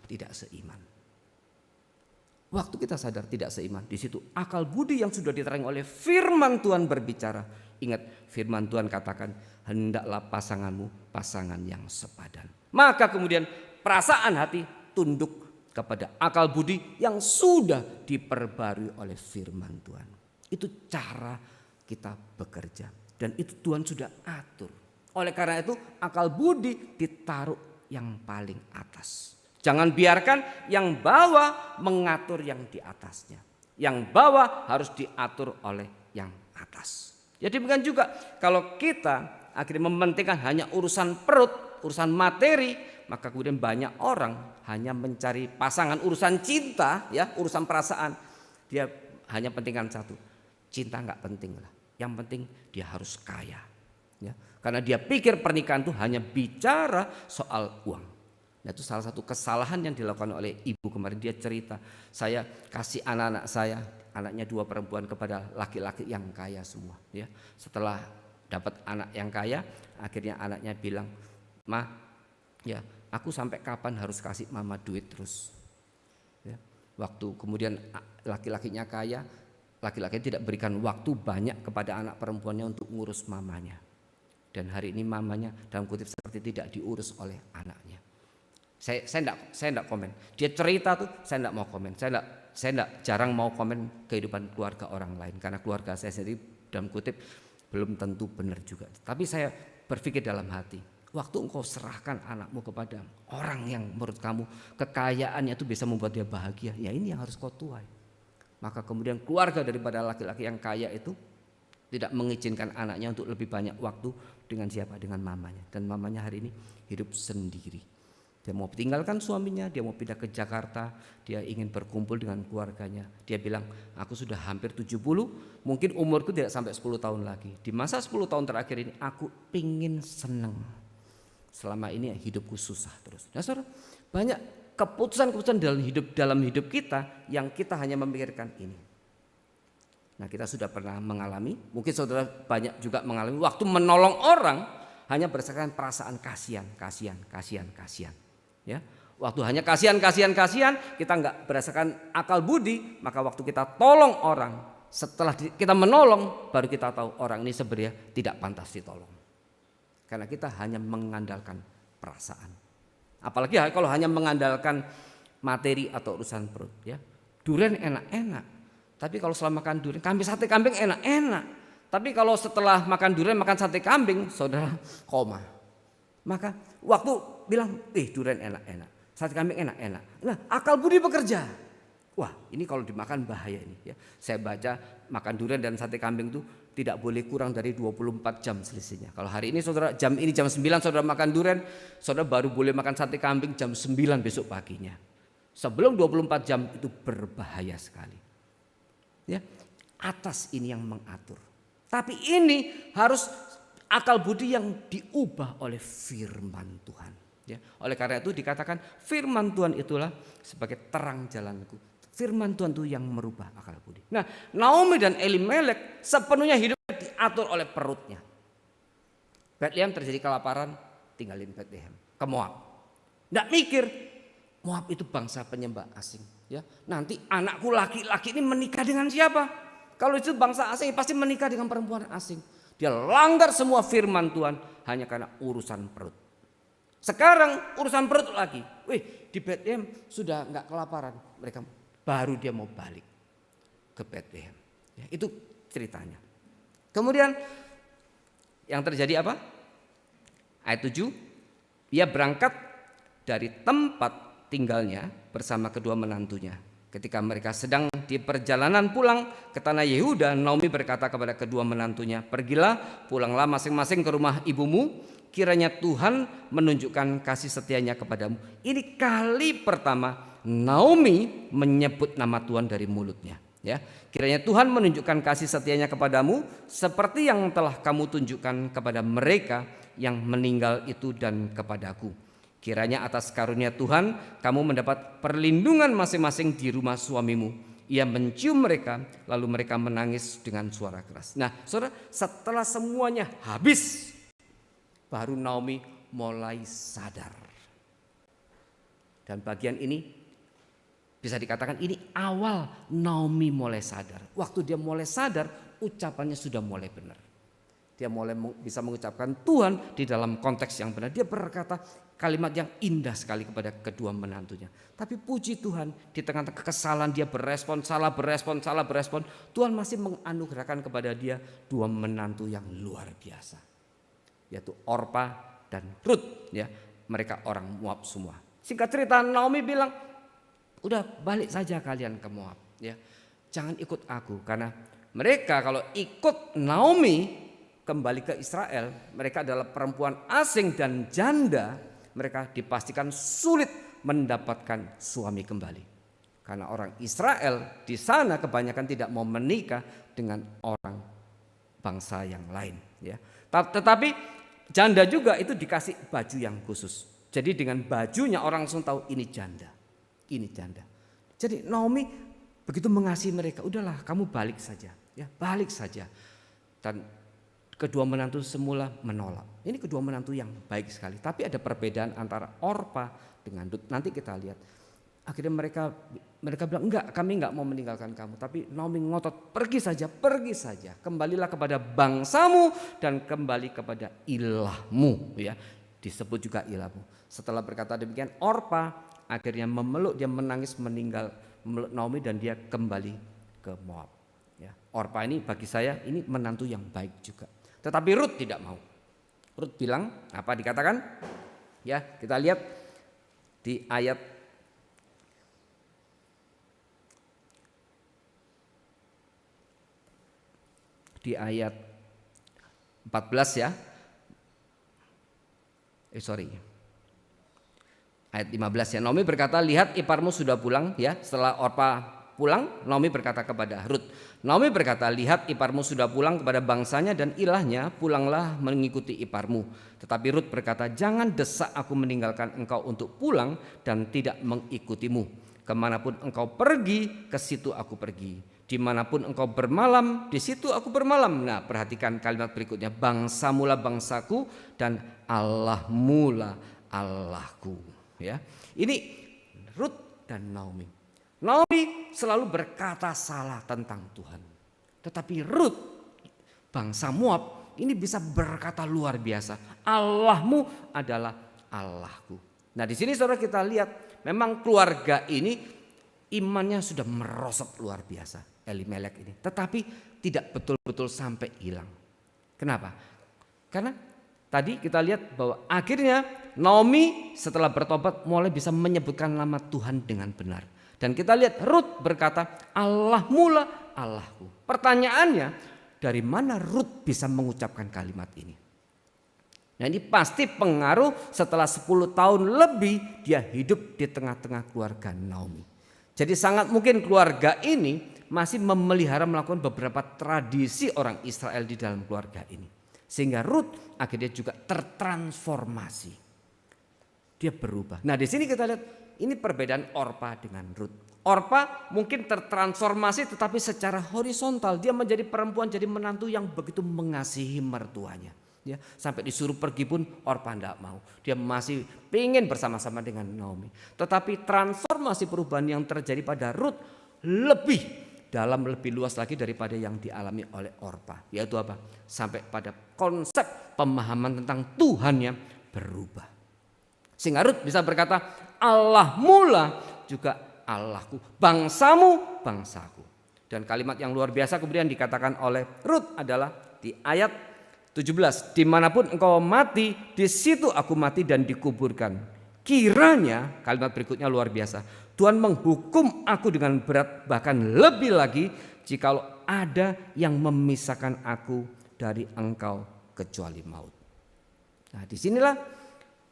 tidak seiman. Waktu kita sadar tidak seiman, di situ akal budi yang sudah diterangi oleh firman Tuhan berbicara. Ingat firman Tuhan katakan, hendaklah pasanganmu pasangan yang sepadan. Maka kemudian perasaan hati tunduk kepada akal budi yang sudah diperbarui oleh firman Tuhan. Itu cara kita bekerja. Dan itu Tuhan sudah atur. Oleh karena itu akal budi ditaruh yang paling atas. Jangan biarkan yang bawah mengatur yang di atasnya. Yang bawah harus diatur oleh yang atas. Jadi bukan juga kalau kita akhirnya mementingkan hanya urusan perut, urusan materi, maka kemudian banyak orang hanya mencari pasangan urusan cinta, ya urusan perasaan. Dia hanya pentingkan satu, cinta nggak penting lah. Yang penting dia harus kaya, ya. Karena dia pikir pernikahan itu hanya bicara soal uang. Nah, itu salah satu kesalahan yang dilakukan oleh ibu kemarin. Dia cerita, saya kasih anak-anak saya, anaknya 2 perempuan, kepada laki-laki yang kaya semua. Ya, setelah dapat anak yang kaya, akhirnya anaknya bilang, Ma, ya Aku sampai kapan harus kasih mama duit terus? Ya. Waktu kemudian laki-lakinya kaya, laki-laki tidak berikan waktu banyak kepada anak perempuannya untuk ngurus mamanya. Dan hari ini mamanya dalam kutip seperti tidak diurus oleh anaknya. Saya enggak komen. Dia cerita tuh, saya enggak mau komen. Saya jarang mau komen kehidupan keluarga orang lain, karena keluarga saya sendiri dalam kutip belum tentu benar juga. Tapi saya berpikir dalam hati, waktu engkau serahkan anakmu kepada orang yang menurut kamu kekayaannya itu bisa membuat dia bahagia, ya ini yang harus kau tuai. Maka kemudian keluarga daripada laki-laki yang kaya itu tidak mengizinkan anaknya untuk lebih banyak waktu dengan siapa? Dengan mamanya. Dan mamanya hari ini hidup sendiri. Dia mau tinggalkan suaminya, dia mau pindah ke Jakarta, dia ingin berkumpul dengan keluarganya. Dia bilang, aku sudah hampir 70, mungkin umurku tidak sampai 10 tahun lagi. Di masa 10 tahun terakhir ini aku pingin seneng. Selama ini hidupku susah terus. Nah saudara, banyak keputusan-keputusan dalam hidup kita yang kita hanya memikirkan ini. Nah kita sudah pernah mengalami, mungkin saudara banyak juga mengalami, waktu menolong orang hanya berdasarkan perasaan kasihan. Ya, waktu hanya kasihan, kita nggak berdasarkan akal budi, maka waktu kita tolong orang, setelah kita menolong, baru kita tahu orang ini sebenarnya tidak pantas ditolong. Karena kita hanya mengandalkan perasaan. Apalagi kalau hanya mengandalkan materi atau urusan perut. Ya, durian enak-enak, tapi kalau setelah makan durian, sate kambing enak-enak, tapi kalau setelah makan durian, makan sate kambing, saudara koma. Maka waktu bilang, durian enak-enak, sate kambing enak-enak. Nah, akal budi bekerja. Wah, ini kalau dimakan bahaya ini. Ya, saya baca makan durian dan sate kambing itu tidak boleh kurang dari 24 jam selisihnya. Kalau hari ini saudara jam 9 saudara makan durian, saudara baru boleh makan sate kambing jam 9 besok paginya. Sebelum 24 jam itu berbahaya sekali. Ya, atas ini yang mengatur. Tapi ini harus akal budi yang diubah oleh firman Tuhan. Ya, oleh karena itu dikatakan firman Tuhan itulah sebagai terang jalanku. Firman Tuhan itu yang merubah akal budi. Nah, Naomi dan Elimelek sepenuhnya hidupnya diatur oleh perutnya. Betlehem terjadi kelaparan, tinggalin Betlehem ke Moab. Nggak mikir Moab itu bangsa penyembah asing. Ya, nanti anakku laki-laki ini menikah dengan siapa? Kalau itu bangsa asing pasti menikah dengan perempuan asing. Dia langgar semua firman Tuhan hanya karena urusan perut. Sekarang urusan perut lagi. Di Betlehem sudah nggak kelaparan. Mereka baru dia mau balik ke Betlehem. Ya, itu ceritanya. Kemudian yang terjadi apa? Ayat 7. Ia berangkat dari tempat tinggalnya bersama kedua menantunya. Ketika mereka sedang di perjalanan pulang ke tanah Yehuda, Naomi berkata kepada kedua menantunya, pergilah, pulanglah masing-masing ke rumah ibumu, kiranya Tuhan menunjukkan kasih setianya kepadamu. Ini kali pertama Naomi menyebut nama Tuhan dari mulutnya. Ya, kiranya Tuhan menunjukkan kasih setianya kepadamu seperti yang telah kamu tunjukkan kepada mereka yang meninggal itu dan kepadaku. Kiranya atas karunia Tuhan kamu mendapat perlindungan masing-masing di rumah suamimu. Ia mencium mereka, lalu mereka menangis dengan suara keras. Nah, saudara, setelah semuanya habis, baru Naomi mulai sadar. Dan bagian ini bisa dikatakan ini awal Naomi mulai sadar. Waktu dia mulai sadar, ucapannya sudah mulai benar. Dia mulai bisa mengucapkan Tuhan di dalam konteks yang benar. Dia berkata kalimat yang indah sekali kepada kedua menantunya. Tapi puji Tuhan, di tengah-tengah kesalahan dia berespon. Tuhan masih menganugerahkan kepada dia dua menantu yang luar biasa, yaitu Orpa dan Rut. Ya, mereka orang Moab semua. Singkat cerita, Naomi bilang, udah balik saja kalian ke Moab. Ya, jangan ikut aku, karena mereka kalau ikut Naomi kembali ke Israel, mereka adalah perempuan asing dan janda, mereka dipastikan sulit mendapatkan suami kembali. Karena orang Israel di sana kebanyakan tidak mau menikah dengan orang bangsa yang lain. Ya. Tetapi janda juga itu dikasih baju yang khusus. Jadi dengan bajunya orang langsung tahu ini janda. Ini janda. Jadi Naomi begitu mengasihi mereka, udahlah kamu balik saja. Ya, balik saja. Dan kedua menantu semula menolak. Ini kedua menantu yang baik sekali. Tapi ada perbedaan antara Orpa dengan Rut. Nanti kita lihat. Akhirnya mereka bilang, enggak, kami enggak mau meninggalkan kamu. Tapi Naomi ngotot, pergi saja. Kembalilah kepada bangsamu dan kembali kepada ilahmu. Ya, disebut juga ilahmu. Setelah berkata demikian, Orpa akhirnya memeluk, dia menangis memeluk Naomi dan dia kembali ke Moab. Ya, Orpa ini bagi saya ini menantu yang baik juga. Tetapi Rut tidak mau. Rut bilang, apa dikatakan? Ya, kita lihat di ayat ayat 14 ya. Ayat 15 ya. Naomi berkata, lihat iparmu sudah pulang ya. Setelah Orpa pulang, Naomi berkata kepada Rut. Naomi berkata, lihat iparmu sudah pulang kepada bangsanya dan ilahnya, pulanglah mengikuti iparmu. Tetapi Rut berkata, jangan desak aku meninggalkan engkau untuk pulang dan tidak mengikutimu. Kemanapun engkau pergi, ke situ aku pergi. Dimanapun engkau bermalam, di situ aku bermalam. Nah, perhatikan kalimat berikutnya, bangsamulah bangsaku dan Allahmulah Allahku. Ya, ini Rut dan Naomi. Naomi selalu berkata salah tentang Tuhan, tetapi Rut bangsa Moab ini bisa berkata luar biasa, Allahmu adalah Allahku. Nah, di sini saudara kita lihat memang keluarga ini imannya sudah merosot luar biasa, Elimelek ini, tetapi tidak betul-betul sampai hilang. Kenapa? Karena tadi kita lihat bahwa akhirnya Naomi setelah bertobat mulai bisa menyebutkan nama Tuhan dengan benar. Dan kita lihat Rut berkata, Allahmulah Allahku. Pertanyaannya, dari mana Rut bisa mengucapkan kalimat ini? Nah, ini pasti pengaruh setelah 10 tahun lebih dia hidup di tengah-tengah keluarga Naomi. Jadi sangat mungkin keluarga ini masih memelihara melakukan beberapa tradisi orang Israel di dalam keluarga ini. Sehingga Rut akhirnya juga tertransformasi. Dia berubah. Nah, di sini kita lihat ini perbedaan Orpa dengan Rut. Orpa mungkin tertransformasi tetapi secara horizontal. Dia menjadi perempuan, jadi menantu yang begitu mengasihi mertuanya. Ya, sampai disuruh pergi pun Orpa tidak mau. Dia masih ingin bersama-sama dengan Naomi. Tetapi transformasi perubahan yang terjadi pada Rut lebih luas lagi daripada yang dialami oleh Orpa. Yaitu apa? Sampai pada konsep pemahaman tentang Tuhan yang berubah. Sehingga Rut bisa berkata, Allahmulah juga Allahku, bangsamu bangsaku. Dan kalimat yang luar biasa kemudian dikatakan oleh Rut adalah di ayat 17, dimanapun engkau mati, di situ aku mati dan dikuburkan. Kiranya, kalimat berikutnya luar biasa, Tuhan menghukum aku dengan berat, bahkan lebih lagi jikalau ada yang memisahkan aku dari engkau kecuali maut. Nah, disinilah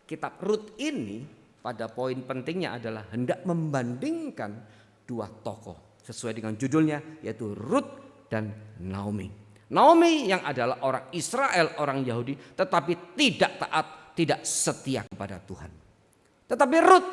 kitab Rut ini pada poin pentingnya adalah hendak membandingkan dua tokoh sesuai dengan judulnya, yaitu Rut dan Naomi. Naomi yang adalah orang Israel, orang Yahudi, tetapi tidak taat, tidak setia kepada Tuhan. Tetapi Rut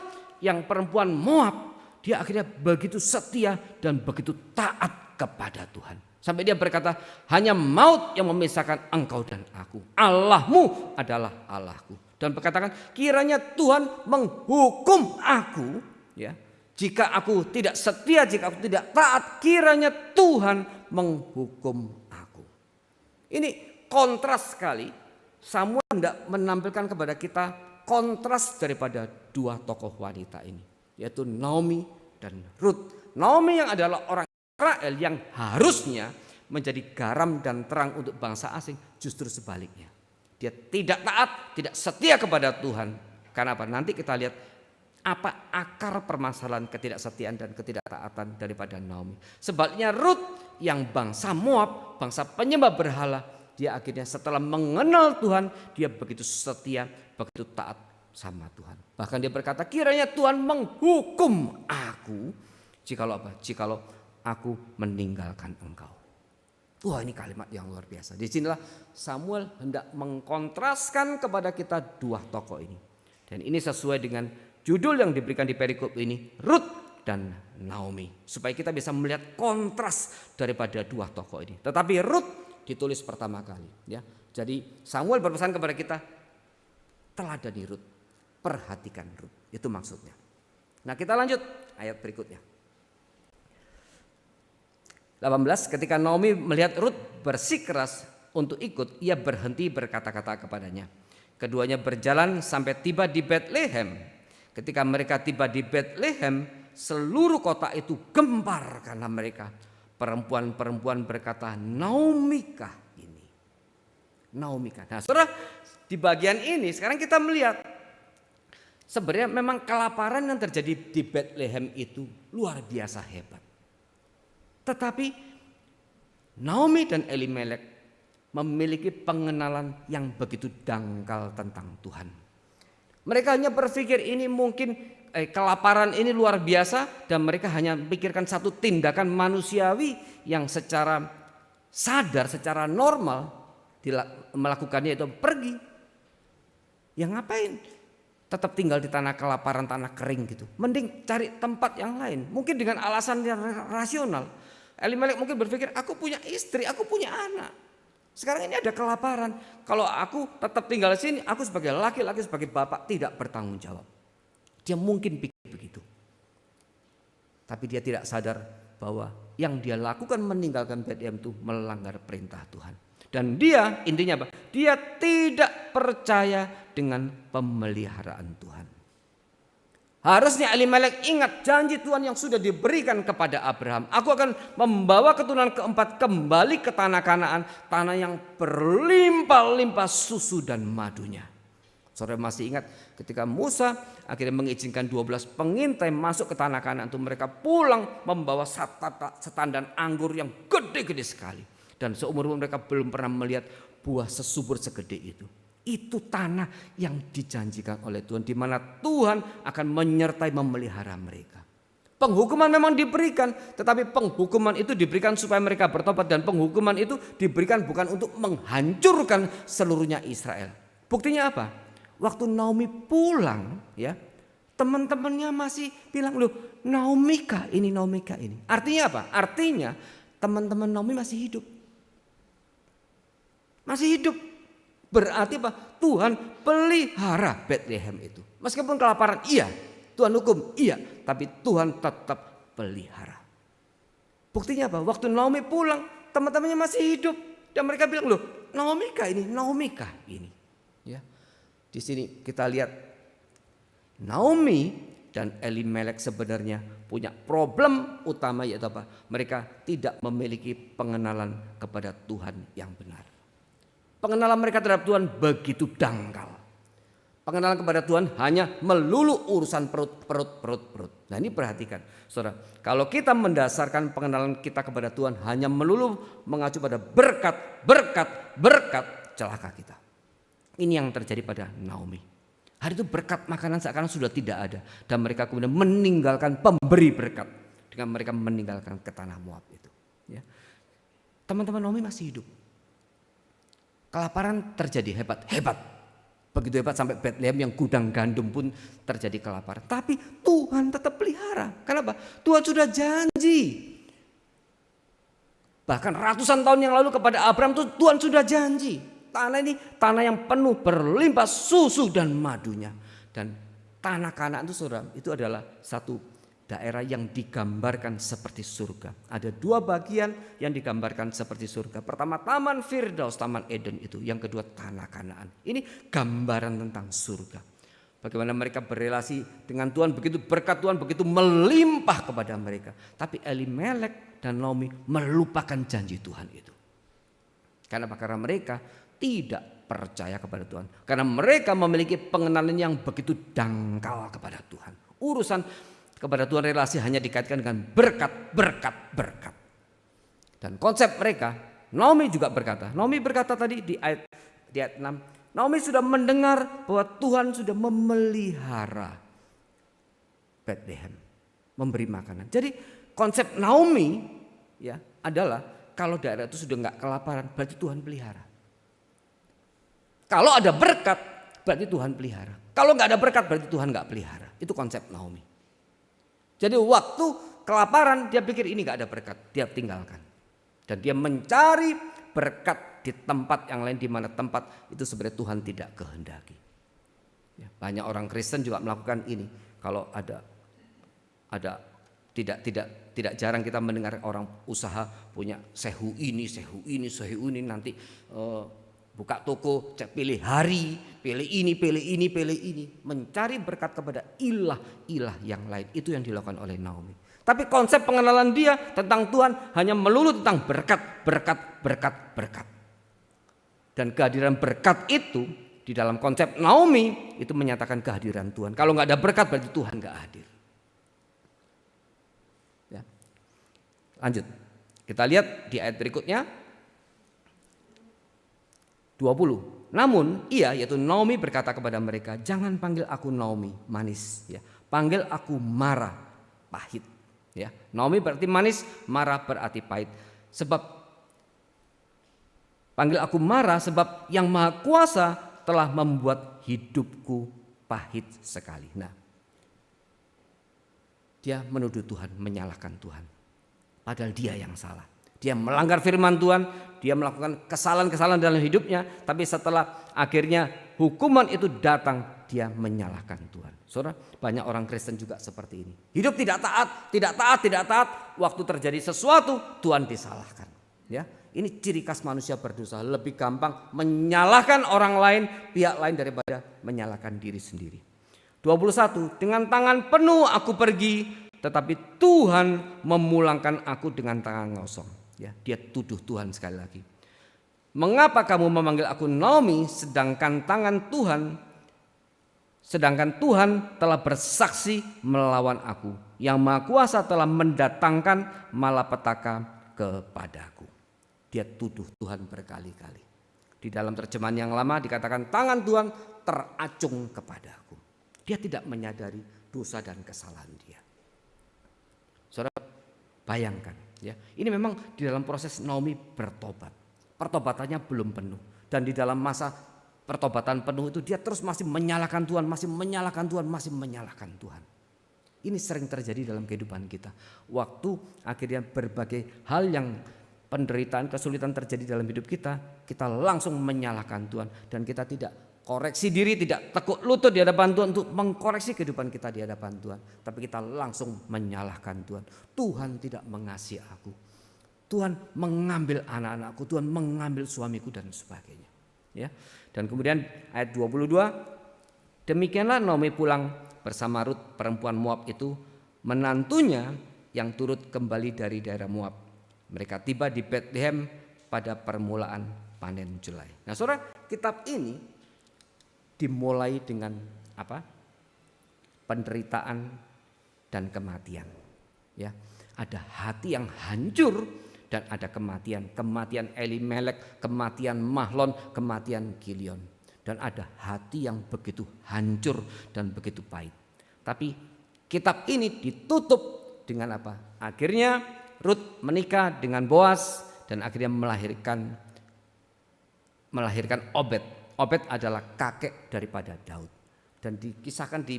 yang perempuan Moab, dia akhirnya begitu setia dan begitu taat kepada Tuhan. Sampai dia berkata, hanya maut yang memisahkan engkau dan aku. Allahmu adalah Allahku. Dan berkatakan, kiranya Tuhan menghukum aku, ya, jika aku tidak setia, jika aku tidak taat, kiranya Tuhan menghukum aku. Ini kontras sekali. Samuel hendak menampilkan kepada kita kontras daripada dua tokoh wanita ini, yaitu Naomi dan Rut. Naomi yang adalah orang Israel yang harusnya menjadi garam dan terang untuk bangsa asing, justru sebaliknya. Dia tidak taat, tidak setia kepada Tuhan. Karena apa? Nanti kita lihat apa akar permasalahan ketidaksetiaan dan ketidaktaatan daripada Naomi. Sebaliknya Rut yang bangsa Moab, bangsa penyembah berhala, dia akhirnya setelah mengenal Tuhan, dia begitu setia, begitu taat sama Tuhan. Bahkan dia berkata, kiranya Tuhan menghukum aku jikalau apa? Jikalau aku meninggalkan engkau. Wah, ini kalimat yang luar biasa. Di sinilah Samuel hendak mengkontraskan kepada kita dua tokoh ini. Dan ini sesuai dengan judul yang diberikan di perikop ini, Rut dan Naomi. Supaya kita bisa melihat kontras daripada dua tokoh ini. Tetapi Rut ditulis pertama kali, ya. Jadi Samuel berpesan kepada kita, teladani Rut, perhatikan Rut. Itu maksudnya. Nah, kita lanjut ayat berikutnya. 18, ketika Naomi melihat Rut bersikeras untuk ikut, ia berhenti berkata-kata kepadanya. Keduanya berjalan sampai tiba di Betlehem. Ketika mereka tiba di Betlehem, seluruh kota itu gempar karena mereka. Perempuan-perempuan berkata, Naomikah ini? Naomikah. Nah, saudara, di bagian ini sekarang kita melihat sebenarnya memang kelaparan yang terjadi di Betlehem itu luar biasa hebat. Tetapi Naomi dan Elimelek memiliki pengenalan yang begitu dangkal tentang Tuhan. Mereka hanya berpikir ini mungkin kelaparan ini luar biasa, dan mereka hanya pikirkan satu tindakan manusiawi yang secara sadar, secara normal melakukannya, itu pergi. Yang ngapain? Tetap tinggal di tanah kelaparan, tanah kering gitu. Mending cari tempat yang lain. Mungkin dengan alasan yang rasional. Elimelek mungkin berpikir, aku punya istri, aku punya anak. Sekarang ini ada kelaparan. Kalau aku tetap tinggal di sini, aku sebagai laki-laki, sebagai bapak tidak bertanggung jawab. Dia mungkin pikir begitu. Tapi dia tidak sadar bahwa yang dia lakukan meninggalkan Betlehem itu melanggar perintah Tuhan. Dan dia, intinya apa? Dia tidak percaya dengan pemeliharaan Tuhan. Harusnya Elimelek ingat janji Tuhan yang sudah diberikan kepada Abraham. Aku akan membawa keturunan keempat kembali ke tanah Kanaan, tanah yang berlimpah-limpah susu dan madunya. Saudara masih ingat ketika Musa akhirnya mengizinkan 12 pengintai masuk ke tanah Kanaan itu, mereka pulang membawa setandan anggur yang gede-gede sekali. Dan seumur mereka belum pernah melihat buah sesubur segede itu. Itu tanah yang dijanjikan oleh Tuhan, di mana Tuhan akan menyertai memelihara mereka. Penghukuman memang diberikan, tetapi penghukuman itu diberikan supaya mereka bertobat, dan penghukuman itu diberikan bukan untuk menghancurkan seluruhnya Israel. Buktinya apa? Waktu Naomi pulang, ya, teman-temannya masih bilang, loh, Naomikah ini, Naomikah ini. Artinya apa? Artinya teman-teman Naomi masih hidup. Masih hidup. Berarti apa? Tuhan pelihara Betlehem itu. Meskipun kelaparan, iya. Tuhan hukum, iya. Tapi Tuhan tetap pelihara. Buktinya apa? Waktu Naomi pulang, teman-temannya masih hidup. Dan mereka bilang, loh, Naomikah ini, Naomikah ini. Ya. Di sini kita lihat Naomi dan Elimelek sebenarnya punya problem utama, yaitu apa? Mereka tidak memiliki pengenalan kepada Tuhan yang benar. Pengenalan mereka terhadap Tuhan begitu dangkal. Pengenalan kepada Tuhan hanya melulu urusan perut. Nah, ini perhatikan, saudara. Kalau kita mendasarkan pengenalan kita kepada Tuhan hanya melulu mengacu pada berkat, celaka kita. Ini yang terjadi pada Naomi. Hari itu berkat makanan seakan sudah tidak ada, dan mereka kemudian meninggalkan pemberi berkat dengan mereka meninggalkan ke tanah Moab itu. Ya. Teman-teman Naomi masih hidup. Kelaparan terjadi hebat. Begitu hebat sampai Betlehem yang gudang gandum pun terjadi kelaparan. Tapi Tuhan tetap pelihara. Kenapa? Tuhan sudah janji. Bahkan ratusan tahun yang lalu kepada Abraham Tuhan sudah janji. Tanah ini tanah yang penuh berlimpah susu dan madunya. Dan tanah Kanaan itu, saudara, itu adalah satu daerah yang digambarkan seperti surga. Ada dua bagian yang digambarkan seperti surga. Pertama Taman Firdaus, Taman Eden itu. Yang kedua tanah Kanaan. Ini gambaran tentang surga. Bagaimana mereka berelasi dengan Tuhan, begitu berkat Tuhan begitu melimpah kepada mereka. Tapi Elimelek dan Naomi melupakan janji Tuhan itu. Karena mereka tidak percaya kepada Tuhan. Karena mereka memiliki pengenalan yang begitu dangkal kepada Tuhan. Urusan kepada Tuhan relasi hanya dikaitkan dengan berkat. Dan konsep mereka, Naomi juga berkata. Naomi berkata tadi di ayat 6. Naomi sudah mendengar bahwa Tuhan sudah memelihara Betlehem, memberi makanan. Jadi konsep Naomi ya adalah kalau daerah itu sudah nggak kelaparan, berarti Tuhan pelihara. Kalau ada berkat, berarti Tuhan pelihara. Kalau nggak ada berkat, berarti Tuhan nggak pelihara. Itu konsep Naomi. Jadi waktu kelaparan dia pikir ini gak ada berkat, dia tinggalkan. Dan dia mencari berkat di tempat yang lain, di mana tempat itu sebenarnya Tuhan tidak kehendaki. Ya, banyak orang Kristen juga melakukan ini. Kalau ada tidak jarang kita mendengar orang usaha punya sehu ini nanti buka toko, pilih hari, pilih ini, mencari berkat kepada ilah yang lain. Itu yang dilakukan oleh Naomi. Tapi konsep pengenalan dia tentang Tuhan hanya melulu tentang berkat. Dan kehadiran berkat itu di dalam konsep Naomi itu menyatakan kehadiran Tuhan. Kalau nggak ada berkat berarti Tuhan nggak hadir. Ya. Lanjut, kita lihat di ayat berikutnya 20. Namun ia, yaitu Naomi, berkata kepada mereka, jangan panggil aku Naomi, manis. Ya, panggil aku Mara, pahit. Ya, Naomi berarti manis, Mara berarti pahit. Sebab panggil aku Mara, sebab Yang Maha Kuasa telah membuat hidupku pahit sekali. Nah, dia menuduh Tuhan, menyalahkan Tuhan. Padahal dia yang salah. Dia melanggar firman Tuhan, dia melakukan kesalahan-kesalahan dalam hidupnya. Tapi setelah akhirnya hukuman itu datang, dia menyalahkan Tuhan. Saudara, banyak orang Kristen juga seperti ini. Hidup tidak taat. Waktu terjadi sesuatu, Tuhan disalahkan. Ya, ini ciri khas manusia berdosa. Lebih gampang menyalahkan orang lain, pihak lain daripada menyalahkan diri sendiri. 21. Dengan tangan penuh aku pergi, tetapi Tuhan memulangkan aku dengan tangan kosong. Ya, dia tuduh Tuhan sekali lagi. Mengapa kamu memanggil aku Naomi, sedangkan Tuhan telah bersaksi melawan aku. Yang Maha Kuasa telah mendatangkan malapetaka kepadaku. Dia tuduh Tuhan berkali-kali. Di dalam terjemahan yang lama dikatakan tangan Tuhan teracung kepadaku. Dia tidak menyadari dosa dan kesalahan dia. Saudara, bayangkan ya, ini memang di dalam proses Naomi bertobat. Pertobatannya belum penuh. Dan di dalam masa pertobatan penuh itu dia terus masih menyalahkan Tuhan, masih menyalahkan Tuhan. Ini sering terjadi dalam kehidupan kita. Waktu akhirnya berbagai hal yang penderitaan, kesulitan terjadi dalam hidup kita, kita langsung menyalahkan Tuhan. Dan kita tidak koreksi diri, tidak tekuk lutut di hadapan Tuhan untuk mengkoreksi kehidupan kita di hadapan Tuhan. Tapi kita langsung menyalahkan Tuhan. Tuhan tidak mengasihi aku. Tuhan mengambil anak-anakku, Tuhan mengambil suamiku dan sebagainya. Ya. Dan kemudian ayat 22, demikianlah Naomi pulang bersama Rut perempuan Moab itu, menantunya yang turut kembali dari daerah Moab. Mereka tiba di Bethlehem pada permulaan panen jelai. Nah, saudara, kitab ini dimulai dengan apa? Penderitaan dan kematian. Ya, ada hati yang hancur dan ada kematian. Kematian Elimelek, kematian Mahlon, kematian Kilion. Dan ada hati yang begitu hancur dan begitu pahit. Tapi kitab ini ditutup dengan apa? Akhirnya Rut menikah dengan Boas dan akhirnya melahirkan Obed. Obed adalah kakek daripada Daud. Dan dikisahkan di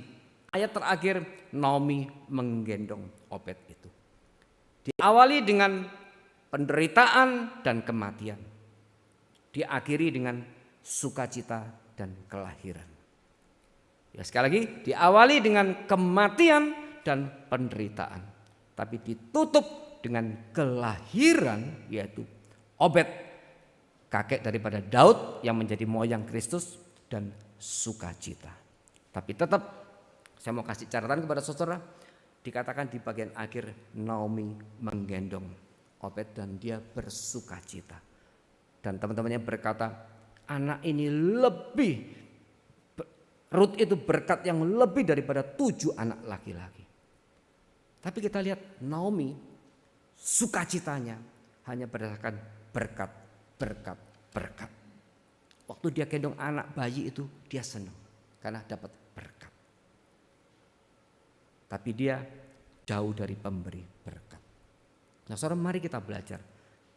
ayat terakhir Naomi menggendong Obed itu. Diawali dengan penderitaan dan kematian. Diakhiri dengan sukacita dan kelahiran. Ya, sekali lagi, diawali dengan kematian dan penderitaan. Tapi ditutup dengan kelahiran, yaitu Obed, kakek daripada Daud yang menjadi moyang Kristus, dan sukacita. Tapi tetap saya mau kasih catatan kepada saudara, dikatakan di bagian akhir Naomi menggendong Obed dan dia bersukacita. Dan teman-temannya berkata, anak ini lebih, Rut itu berkat yang lebih daripada 7 anak laki-laki. Tapi kita lihat Naomi, sukacitanya hanya berdasarkan berkat. Waktu dia gendong anak bayi itu dia senang karena dapat berkat. Tapi dia jauh dari pemberi berkat. Nah, saudara, mari kita belajar.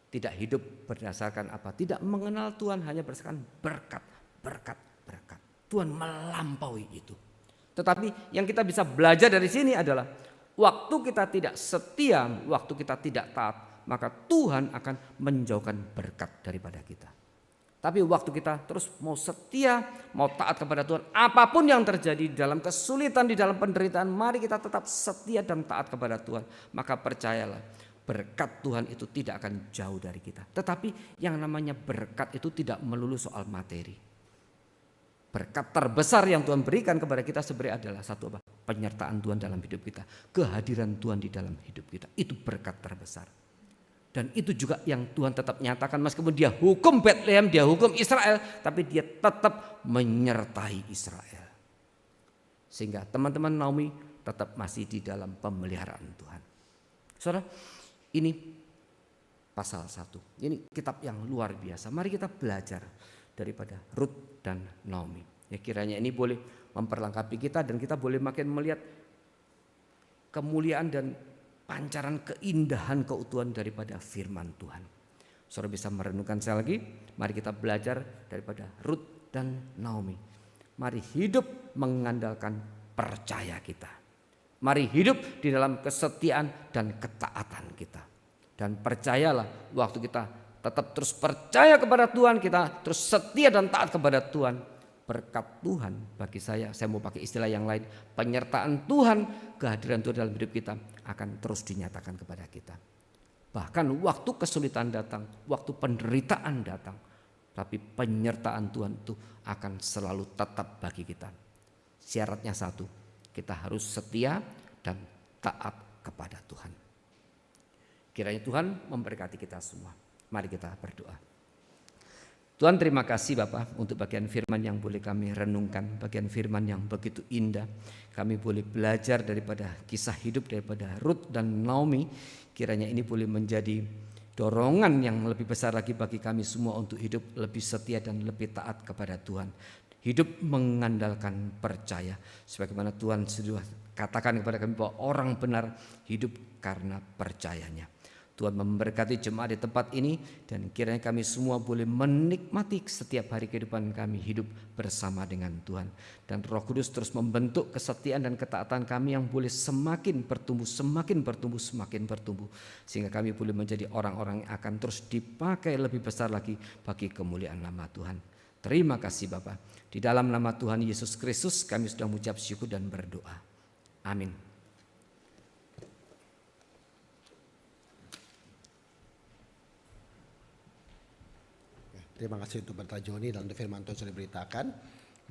Tidak hidup berdasarkan apa? Tidak mengenal Tuhan hanya berdasarkan berkat. Tuhan melampaui itu. Tetapi yang kita bisa belajar dari sini adalah waktu kita tidak setia, waktu kita tidak taat, maka Tuhan akan menjauhkan berkat daripada kita. Tapi waktu kita terus mau setia, mau taat kepada Tuhan, apapun yang terjadi dalam kesulitan, di dalam penderitaan, mari kita tetap setia dan taat kepada Tuhan. Maka percayalah, berkat Tuhan itu tidak akan jauh dari kita. Tetapi yang namanya berkat itu tidak melulu soal materi. Berkat terbesar yang Tuhan berikan kepada kita sebenarnya adalah satu apa? Penyertaan Tuhan dalam hidup kita, kehadiran Tuhan di dalam hidup kita. Itu berkat terbesar. Dan itu juga yang Tuhan tetap nyatakan, meskipun dia hukum Bethlehem, dia hukum Israel, tapi dia tetap menyertai Israel. Sehingga teman-teman Naomi tetap masih di dalam pemeliharaan Tuhan. Saudara, ini pasal 1. Ini kitab yang luar biasa. Mari kita belajar daripada Rut dan Naomi. Ya, kiranya ini boleh memperlengkapi kita dan kita boleh makin melihat kemuliaan dan pancaran keindahan keutuhan daripada firman Tuhan. Saudara bisa merenungkan sekali lagi. Mari kita belajar daripada Rut dan Naomi. Mari hidup mengandalkan percaya kita. Mari hidup di dalam kesetiaan dan ketaatan kita. Dan percayalah, waktu kita tetap terus percaya kepada Tuhan, kita terus setia dan taat kepada Tuhan, berkat Tuhan bagi saya mau pakai istilah yang lain, penyertaan Tuhan, kehadiran Tuhan dalam hidup kita akan terus dinyatakan kepada kita. Bahkan waktu kesulitan datang, waktu penderitaan datang, tapi penyertaan Tuhan itu akan selalu tetap bagi kita. Syaratnya satu, kita harus setia dan taat kepada Tuhan. Kiranya Tuhan memberkati kita semua. Mari kita berdoa. Tuhan, terima kasih Bapak untuk bagian firman yang boleh kami renungkan, bagian firman yang begitu indah. Kami boleh belajar daripada kisah hidup daripada Rut dan Naomi. Kiranya ini boleh menjadi dorongan yang lebih besar lagi bagi kami semua untuk hidup lebih setia dan lebih taat kepada Tuhan. Hidup mengandalkan percaya. Sebagaimana Tuhan sudah katakan kepada kami bahwa orang benar hidup karena percayanya. Tuhan memberkati jemaat di tempat ini dan kiranya kami semua boleh menikmati setiap hari kehidupan kami hidup bersama dengan Tuhan. Dan Roh Kudus terus membentuk kesetiaan dan ketaatan kami yang boleh semakin bertumbuh, semakin bertumbuh. Sehingga kami boleh menjadi orang-orang yang akan terus dipakai lebih besar lagi bagi kemuliaan nama Tuhan. Terima kasih Bapa. Di dalam nama Tuhan Yesus Kristus kami sudah mengucap syukur dan berdoa. Amin. Terima kasih untuk Berta Joni dan untuk firman Tuhan sudah diberitakan.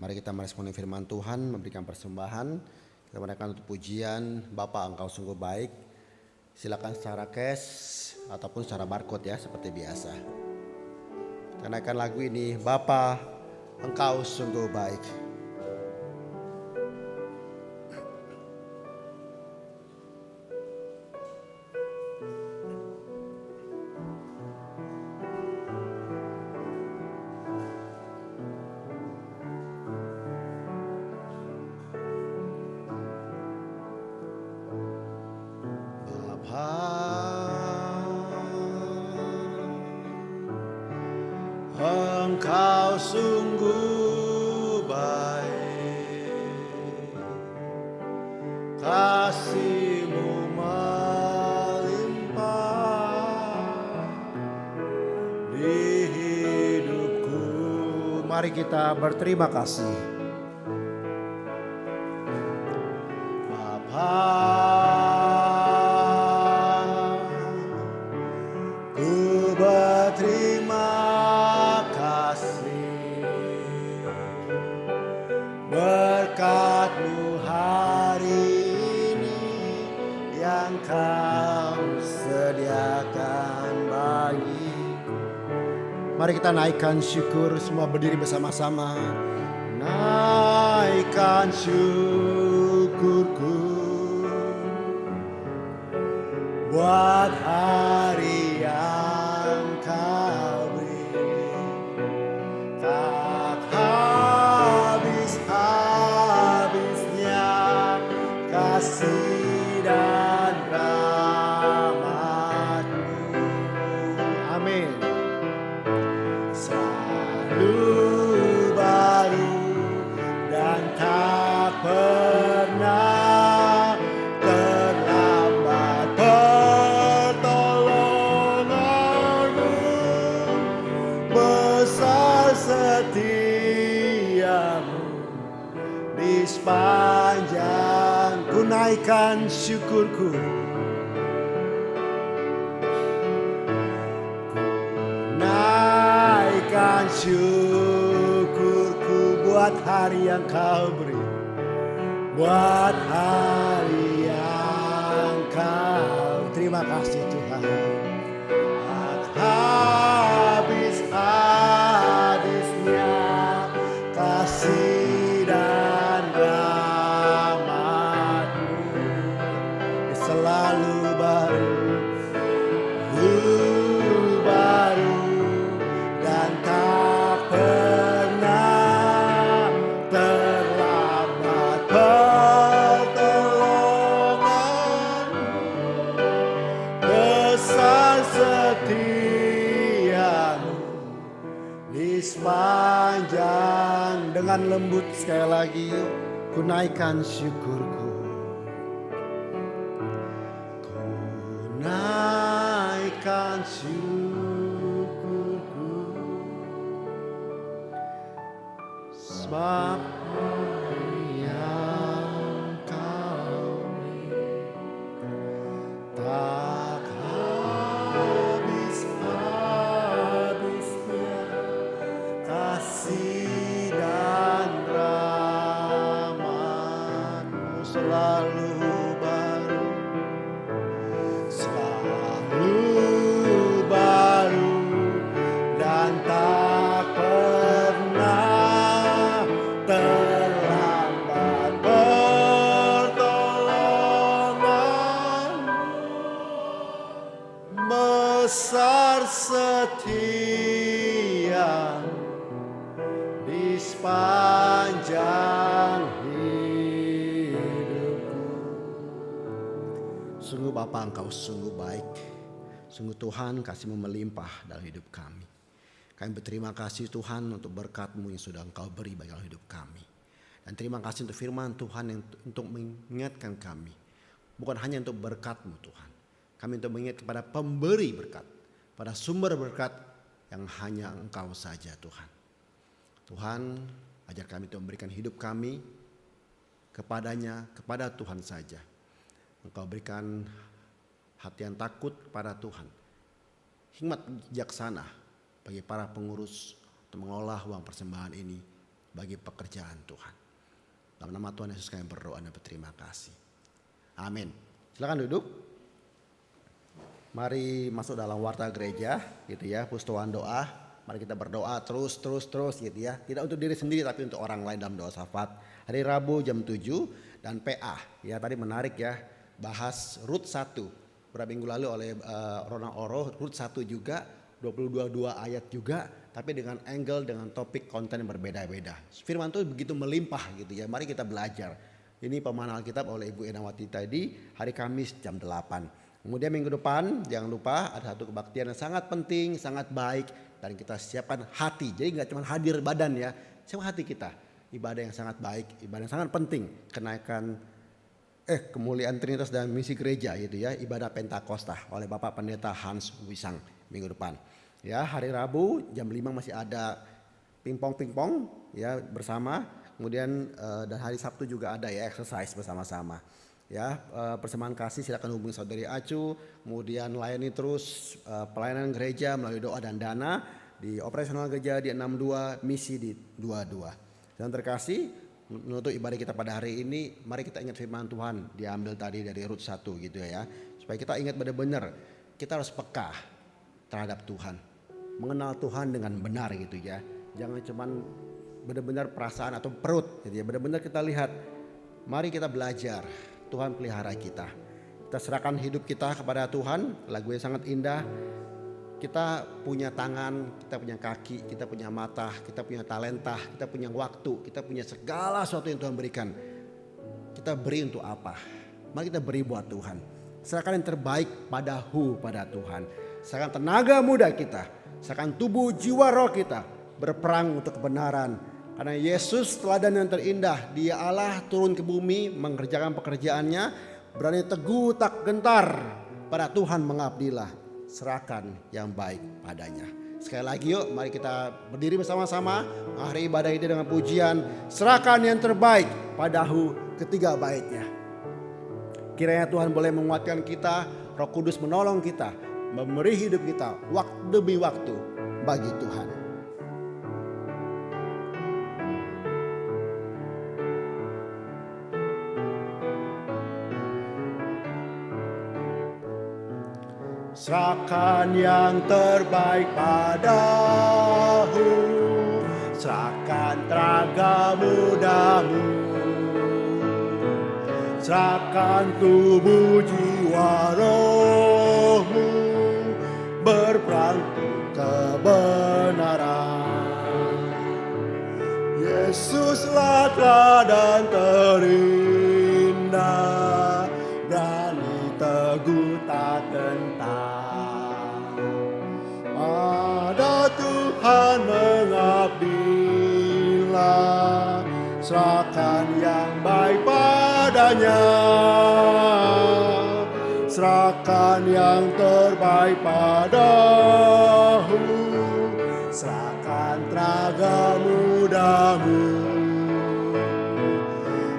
Mari kita meresponi firman Tuhan, memberikan persembahan. Kita menaikkan untuk pujian, Bapa Engkau sungguh baik. Silakan secara cash ataupun secara barcode ya, seperti biasa. Kita naikkan lagu ini, Bapa Engkau sungguh baik. Engkau sungguh baik, kasih-Mu melimpah di hidupku. Mari kita berterima kasih. Bapa, ku berterima berkat-Mu hari ini yang Kau sediakan bagiku. Mari kita naikkan syukur, semua berdiri bersama-sama. Naikkan syukurku buat hari yang Kau beri. Tak habis-habisnya kasih dan rahmat-Mu. Amin. Selalu baru dan tak pernah terlambat pertolongan-Mu. Besar syukurku. Naikkan syukurku buat hari yang kau beri, buat hari yang kau. Terima kasih Tuhan. Habis-habisnya kasih dan rahmat-Mu selalu baru, baru dan tak pernah terlambat. Pertolongan-Mu besar, setia-Mu di sepanjang. Dengan lembut sekali lagi yuk, ku naikkan syukurku. Ku naikkan syukurku, sebab hari yang kau beri tak habis-habisnya kasih dan rahmat-Mu selalu baru, selalu baru dan tak pernah terlambat. Pertolongan-Mu besar, setia di sepanjang hidupku. Sungguh Bapa, Engkau sungguh baik. Sungguh Tuhan, kasih-Mu melimpah dalam hidup kami. Kami berterima kasih Tuhan untuk berkat-Mu yang sudah Engkau beri bagi dalam hidup kami. Dan terima kasih untuk firman Tuhan yang untuk mengingatkan kami. Bukan hanya untuk berkat-Mu Tuhan. Kami untuk mengingat kepada pemberi berkat, pada sumber berkat yang hanya Engkau saja Tuhan. Tuhan, ajar kami untuk memberikan hidup kami kepadanya, kepada Tuhan saja. Engkau berikan hati yang takut kepada Tuhan, hikmat bijaksana bagi para pengurus untuk mengolah uang persembahan ini bagi pekerjaan Tuhan. Dalam nama Tuhan Yesus kami berdoa dan berterima kasih. Amin. Silakan duduk. Mari masuk dalam warta gereja gitu ya, persekutuan doa. Mari kita berdoa terus gitu ya. Tidak untuk diri sendiri tapi untuk orang lain dalam doa syafaat. Hari Rabu jam 7 dan PA. Ya tadi menarik ya, bahas Rut 1. Beberapa minggu lalu oleh Ronald Oro, Rut 1 juga, 22 ayat juga. Tapi dengan angle, dengan topik konten yang berbeda-beda. Firman Tuhan begitu melimpah gitu ya. Mari kita belajar. Ini pemahaman Alkitab oleh Ibu Enawati tadi hari Kamis jam 8. Kemudian minggu depan jangan lupa ada satu kebaktian yang sangat penting, sangat baik. Dan kita siapkan hati. Jadi gak cuma hadir badan ya, siapkan hati kita. Ibadah yang sangat baik, ibadah yang sangat penting. Kenaikan kemuliaan Trinitas dan misi gereja gitu ya. Ibadah Pentakosta oleh Bapak Pendeta Hans Wisang minggu depan. Ya hari Rabu jam 5 masih ada pingpong ya bersama. Kemudian dan hari Sabtu juga ada ya exercise bersama-sama. Ya persembahan kasih silakan hubungi saudari Acu. Kemudian layani terus pelayanan gereja melalui doa dan dana di operasional gereja di 62, misi di 22. Dan terkasih menutup ibadah kita pada hari ini, mari kita ingat firman Tuhan diambil tadi dari Rut 1 gitu ya. Supaya kita ingat benar-benar kita harus peka terhadap Tuhan, mengenal Tuhan dengan benar gitu ya. Jangan cuman benar-benar perasaan atau perut gitu ya. Benar-benar kita lihat, mari kita belajar. Tuhan pelihara kita. Kita serahkan hidup kita kepada Tuhan. Lagu yang sangat indah. Kita punya tangan, kita punya kaki, kita punya mata, kita punya talenta, kita punya waktu, kita punya segala sesuatu yang Tuhan berikan. Kita beri untuk apa? Mari kita beri buat Tuhan. Serahkan yang terbaik pada Tuhan. Serahkan tenaga muda kita. Serahkan tubuh, jiwa, roh kita. Berperang untuk kebenaran. Karena Yesus teladan yang terindah, Dia Allah turun ke bumi mengerjakan pekerjaannya, berani teguh tak gentar, pada Tuhan mengabdilah, serahkan yang baik padanya. Sekali lagi yuk mari kita berdiri bersama-sama mengakhiri ibadah ini dengan pujian serahkan yang terbaik pada ketiga baitnya. kiranya Tuhan boleh menguatkan kita, Roh Kudus menolong kita, memberi hidup kita waktu demi waktu bagi Tuhan. Serahkan yang terbaik padamu, serahkan tenaga mudamu, serahkan tubuh jiwa rohmu, berperang untuk kebenaran. Yesuslah teladan terindah, berani teguh tak tentang. Pada Tuhan mengabdilah, serahkan yang baik padanya, serahkan yang terbaik padamu, serahkan tenaga mudamu,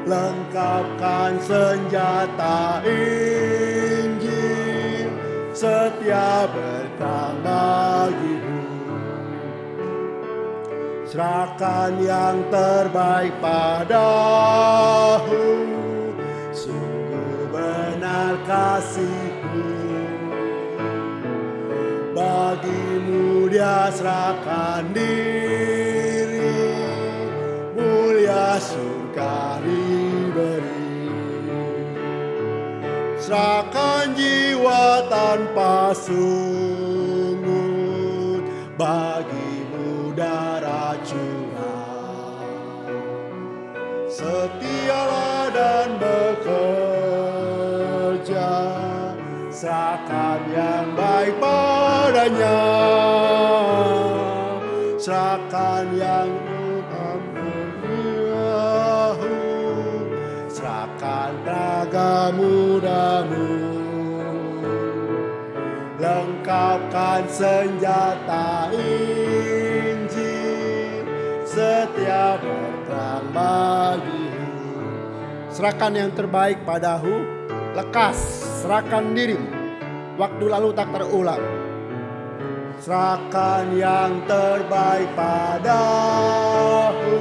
lengkapkan senjata Injil, setia berperang bagimu. Serahkan yang terbaik padamu, sungguh benar kasih-Ku. Bagimu Dia serahkan diri, mulia surga diberi. Serahkan jiwa tanpa sungut, bagimu darah curah. Setialah dan bekerja, serahkan yang baik padanya, serahkan yang mengampuniahu, serahkan tenaga mudamu, lengkapkan senjata Injil, setia berperang bagimu. Serahkan yang terbaik padahu, lekas serahkan dirimu, waktu lalu tak terulang. Serahkan yang terbaik padahu,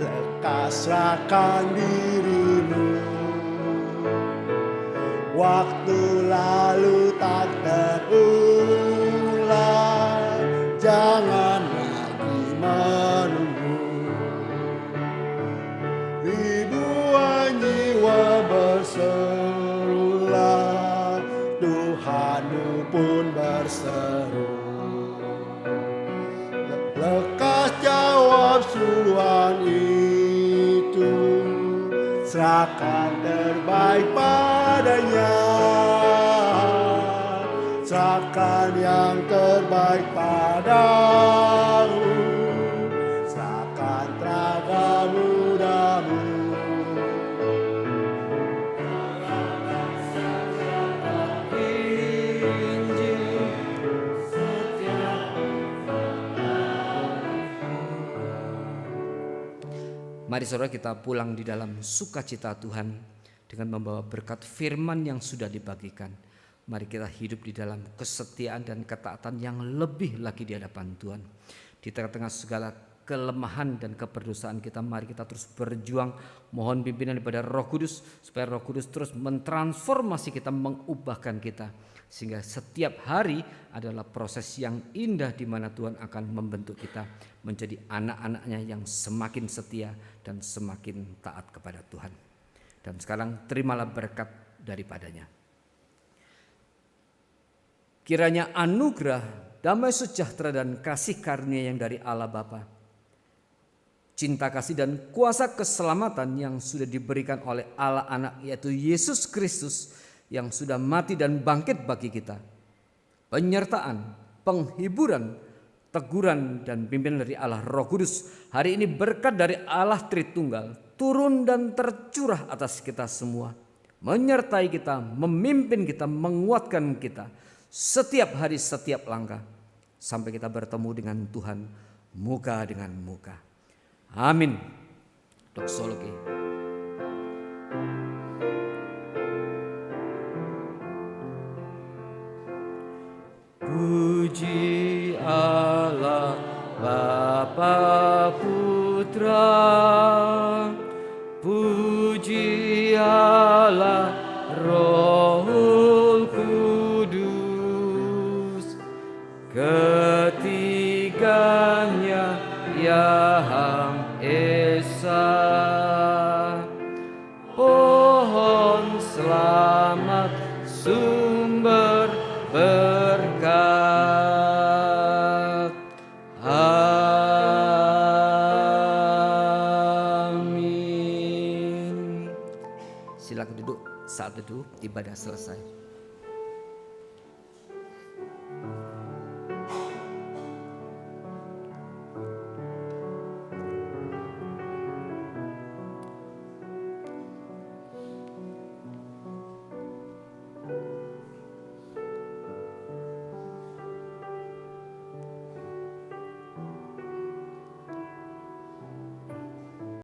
lekas serahkan dirimu, waktu lalu tak terulang. Jangan lagi menunggu, ribuan jiwa berserulah, Tuhanmu pun berseru. Lekas jawab seruan itu, serahkan terbaik padanya, serahkan yang terbaik padamu, serahkan tenaga mudamu, Mari saudara kita pulang di dalam sukacita Tuhan dengan membawa berkat firman yang sudah dibagikan. Mari kita hidup di dalam kesetiaan dan ketaatan yang lebih lagi di hadapan Tuhan. Di tengah-tengah segala kelemahan dan keberdosaan kita, mari kita terus berjuang mohon pimpinan daripada Roh Kudus, supaya Roh Kudus terus mentransformasi kita, mengubahkan kita, sehingga setiap hari adalah proses yang indah di mana Tuhan akan membentuk kita menjadi anak-anaknya yang semakin setia dan semakin taat kepada Tuhan. Dan sekarang terimalah berkat daripadanya. Kiranya anugerah, damai sejahtera dan kasih karunia yang dari Allah Bapa, cinta kasih dan kuasa keselamatan yang sudah diberikan oleh Allah Anak, yaitu Yesus Kristus yang sudah mati dan bangkit bagi kita, penyertaan, penghiburan, teguran dan pimpinan dari Allah Roh Kudus hari ini, berkat dari Allah Tritunggal turun dan tercurah atas kita semua, menyertai kita, memimpin kita, menguatkan kita setiap hari, setiap langkah, sampai kita bertemu dengan Tuhan muka dengan muka. Amin. Doksologi. Puji Allah Bapa Putra, puji Allah Roh Kudus, ketiganya Yang Esa. Pohon selamat sumber berkat. Amin. Silakan duduk, saat teduh ibadah selesai.